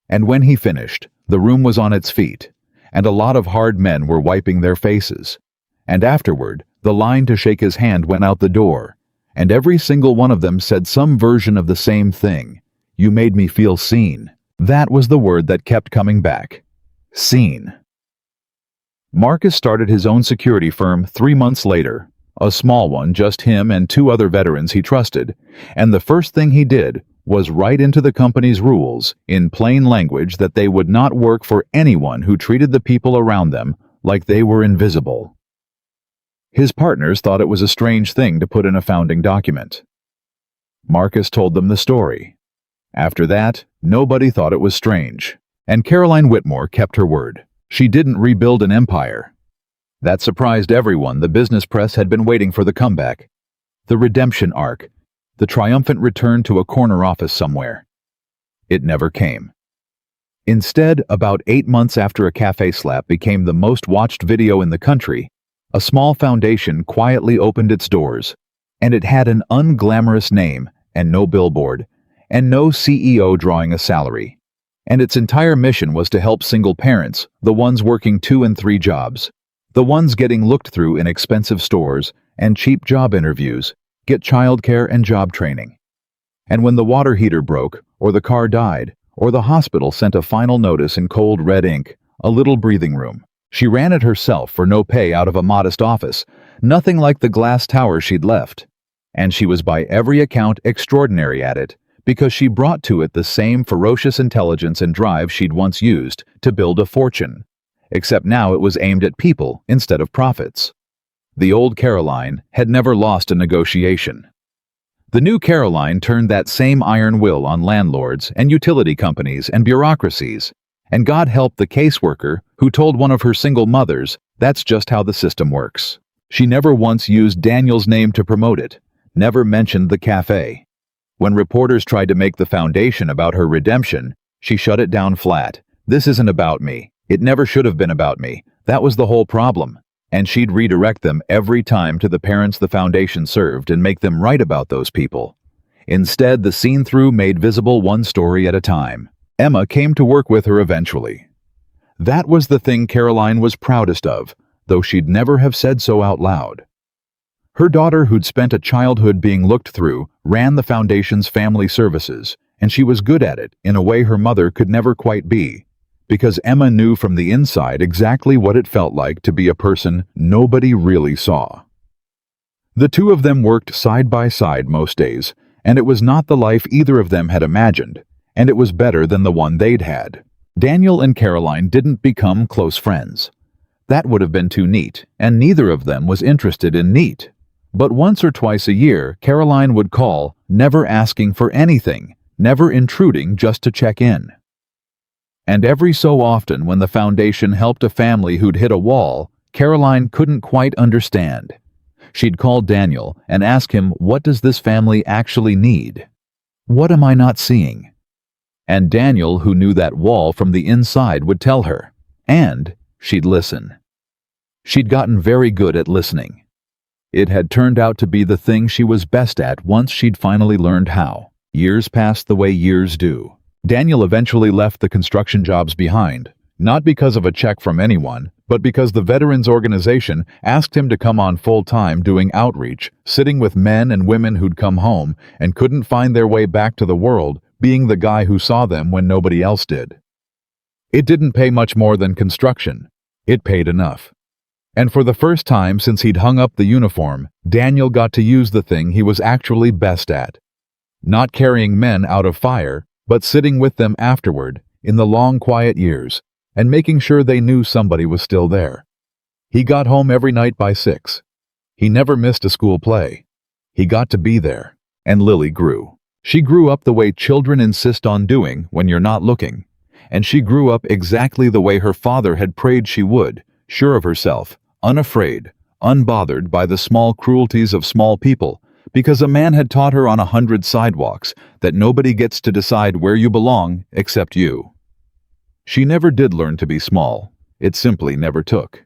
And when he finished, the room was on its feet, and a lot of hard men were wiping their faces. And afterward, the line to shake his hand went out the door, and every single one of them said some version of the same thing. "You made me feel seen." That was the word that kept coming back. Seen. Marcus started his own security firm 3 months later, a small one, just him and 2 other veterans he trusted, and the first thing he did was write into the company's rules, in plain language, that they would not work for anyone who treated the people around them like they were invisible. His partners thought it was a strange thing to put in a founding document. Marcus told them the story. After that, nobody thought it was strange, and Caroline Whitmore kept her word. She didn't rebuild an empire. That surprised everyone. The business press had been waiting for the comeback, the redemption arc, the triumphant return to a corner office somewhere. It never came. Instead, about 8 months after a cafe slap became the most watched video in the country, a small foundation quietly opened its doors, and it had an unglamorous name and no billboard, and no CEO drawing a salary. And its entire mission was to help single parents, the ones working 2 and 3 jobs, the ones getting looked through in expensive stores and cheap job interviews, get childcare and job training. And when the water heater broke, or the car died, or the hospital sent a final notice in cold red ink, a little breathing room. She ran it herself for no pay out of a modest office, nothing like the glass tower she'd left. And she was by every account extraordinary at it, because she brought to it the same ferocious intelligence and drive she'd once used to build a fortune, except now it was aimed at people instead of profits. The old Caroline had never lost a negotiation. The new Caroline turned that same iron will on landlords and utility companies and bureaucracies, and God help the caseworker who told one of her single mothers that's just how the system works. She never once used Daniel's name to promote it, never mentioned the cafe. When reporters tried to make the foundation about her redemption, she shut it down flat. "This isn't about me. It never should have been about me. That was the whole problem." And she'd redirect them every time to the parents the foundation served and make them write about those people. Instead, the seen-through made visible one story at a time. Emma came to work with her eventually. That was the thing Caroline was proudest of, though she'd never have said so out loud. Her daughter, who'd spent a childhood being looked through, ran the foundation's family services, and she was good at it in a way her mother could never quite be, because Emma knew from the inside exactly what it felt like to be a person nobody really saw. The 2 of them worked side by side most days, and it was not the life either of them had imagined, and it was better than the one they'd had. Daniel and Caroline didn't become close friends. That would have been too neat, and neither of them was interested in neat. But once or twice a year, Caroline would call, never asking for anything, never intruding just to check in. And every so often when the foundation helped a family who'd hit a wall, Caroline couldn't quite understand. She'd call Daniel and ask him, what does this family actually need? What am I not seeing? And Daniel, who knew that wall from the inside, would tell her, and she'd listen. She'd gotten very good at listening. It had turned out to be the thing she was best at once she'd finally learned how. Years passed the way years do. Daniel eventually left the construction jobs behind, not because of a check from anyone, but because the Veterans Organization asked him to come on full-time doing outreach, sitting with men and women who'd come home and couldn't find their way back to the world, being the guy who saw them when nobody else did. It didn't pay much more than construction. It paid enough. And for the first time since he'd hung up the uniform, Daniel got to use the thing he was actually best at. Not carrying men out of fire, but sitting with them afterward, in the long quiet years, and making sure they knew somebody was still there. He got home every night by 6. He never missed a school play. He got to be there. And Lily grew. She grew up the way children insist on doing when you're not looking. And she grew up exactly the way her father had prayed she would, sure of herself, unafraid, unbothered by the small cruelties of small people, because a man had taught her on 100 sidewalks that nobody gets to decide where you belong except you. She never did learn to be small. It simply never took.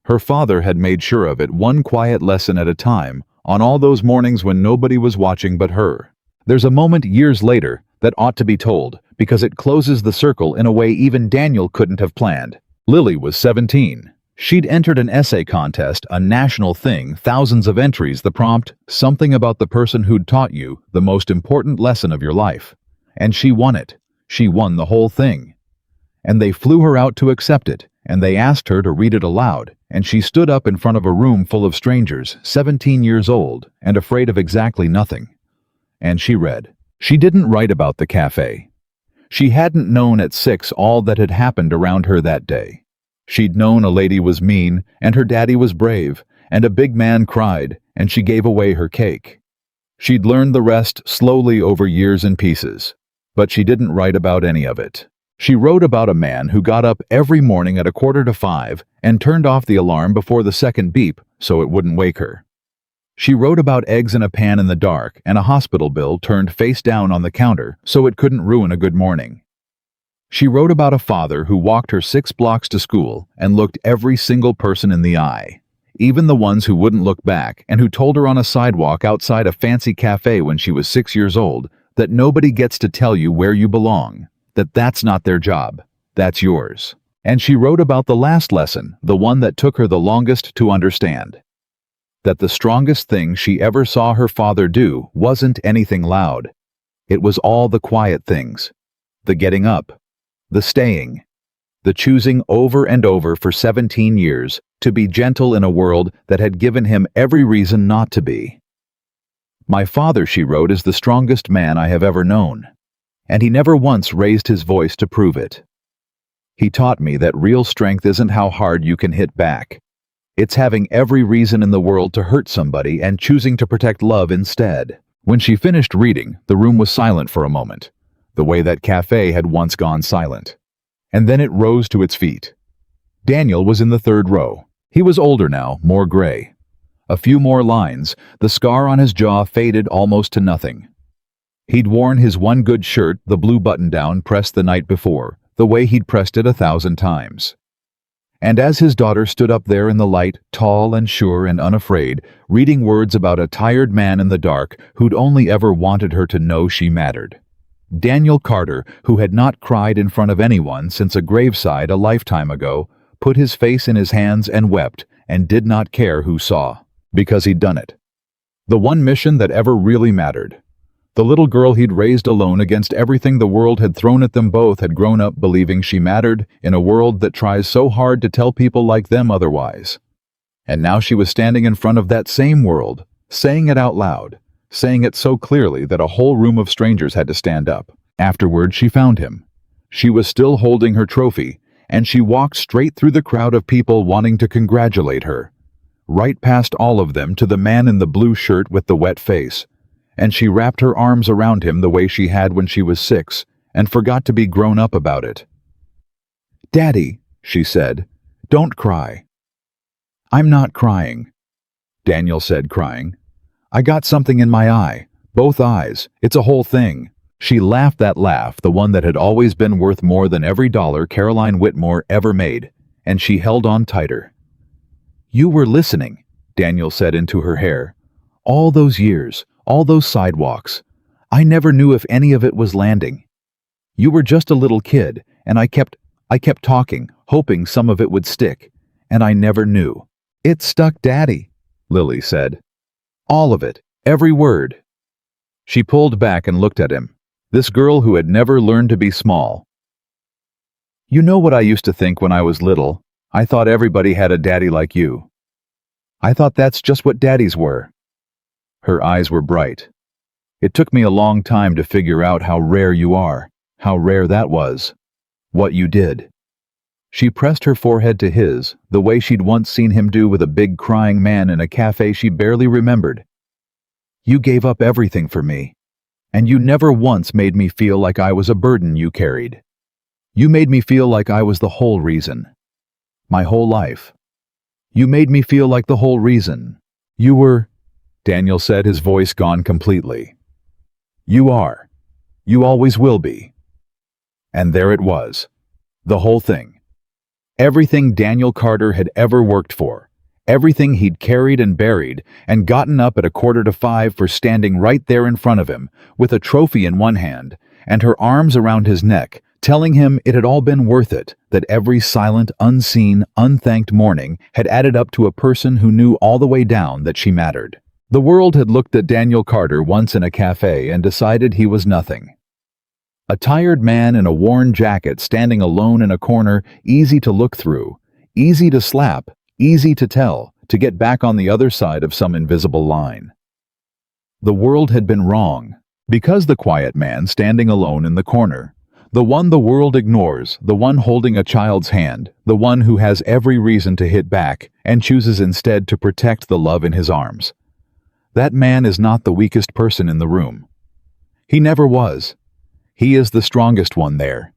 Her father had made sure of it, one quiet lesson at a time, on all those mornings when nobody was watching but her. There's a moment years later that ought to be told, because it closes the circle in a way even Daniel couldn't have planned. Lily was 17. She'd entered an essay contest, a national thing, thousands of entries, the prompt, something about the person who'd taught you the most important lesson of your life. And she won it. She won the whole thing. And they flew her out to accept it, and they asked her to read it aloud, and she stood up in front of a room full of strangers, 17 years old, and afraid of exactly nothing. And she read. She didn't write about the cafe. She hadn't known at 6 all that had happened around her that day. She'd known a lady was mean, and her daddy was brave, and a big man cried, and she gave away her cake. She'd learned the rest slowly over years and pieces, but she didn't write about any of it. She wrote about a man who got up every morning at 4:45 and turned off the alarm before the second beep so it wouldn't wake her. She wrote about eggs in a pan in the dark and a hospital bill turned face down on the counter so it couldn't ruin a good morning. She wrote about a father who walked her 6 blocks to school and looked every single person in the eye, even the ones who wouldn't look back, and who told her on a sidewalk outside a fancy cafe when she was 6 years old that nobody gets to tell you where you belong, that that's not their job, that's yours. And she wrote about the last lesson, the one that took her the longest to understand. That the strongest thing she ever saw her father do wasn't anything loud. It was all the quiet things. The getting up. The staying. The choosing over and over for 17 years to be gentle in a world that had given him every reason not to be. My father, she wrote, is the strongest man I have ever known. And he never once raised his voice to prove it. He taught me that real strength isn't how hard you can hit back. It's having every reason in the world to hurt somebody and choosing to protect love instead. When she finished reading, the room was silent for a moment, the way that cafe had once gone silent. And then it rose to its feet. Daniel was in the 3rd row. He was older now, more gray. A few more lines, the scar on his jaw faded almost to nothing. He'd worn his one good shirt, the blue button-down, pressed the night before, the way he'd pressed it 1,000 times. And as his daughter stood up there in the light, tall and sure and unafraid, reading words about a tired man in the dark who'd only ever wanted her to know she mattered. Daniel Carter, who had not cried in front of anyone since a graveside a lifetime ago, put his face in his hands and wept, and did not care who saw, because he'd done it. The one mission that ever really mattered. The little girl he'd raised alone against everything the world had thrown at them both had grown up believing she mattered in a world that tries so hard to tell people like them otherwise. And now she was standing in front of that same world, saying it out loud, saying it so clearly that a whole room of strangers had to stand up. Afterward, she found him. She was still holding her trophy, and she walked straight through the crowd of people wanting to congratulate her, right past all of them to the man in the blue shirt with the wet face, and she wrapped her arms around him the way she had when she was 6 and forgot to be grown up about it. "Daddy," she said, "don't cry." "I'm not crying," Daniel said, crying. "I got something in my eye, both eyes. It's a whole thing." She laughed that laugh, the one that had always been worth more than every dollar Caroline Whitmore ever made, and she held on tighter. "You were listening," Daniel said into her hair. "All those years, all those sidewalks. I never knew if any of it was landing. You were just a little kid, and I kept talking, hoping some of it would stick, and I never knew." "It stuck, Daddy," Lily said. "All of it, every word." She pulled back and looked at him, this girl who had never learned to be small. "You know what I used to think when I was little? I thought everybody had a daddy like you. I thought that's just what daddies were." Her eyes were bright. "It took me a long time to figure out how rare you are, how rare that was, what you did." She pressed her forehead to his, the way she'd once seen him do with a big crying man in a cafe she barely remembered. "You gave up everything for me, and you never once made me feel like I was a burden you carried. You made me feel like I was the whole reason. My whole life. You made me feel like the whole reason. You were," Daniel said, his voice gone completely. "You are. You always will be." And there it was. The whole thing. Everything Daniel Carter had ever worked for. Everything he'd carried and buried, and gotten up at 4:45 for standing right there in front of him, with a trophy in one hand, and her arms around his neck, telling him it had all been worth it, that every silent, unseen, unthanked morning had added up to a person who knew all the way down that she mattered. The world had looked at Daniel Carter once in a cafe and decided he was nothing. A tired man in a worn jacket standing alone in a corner, easy to look through, easy to slap, easy to tell, to get back on the other side of some invisible line. The world had been wrong, because the quiet man standing alone in the corner, the one the world ignores, the one holding a child's hand, the one who has every reason to hit back and chooses instead to protect the love in his arms. That man is not the weakest person in the room. He never was. He is the strongest one there.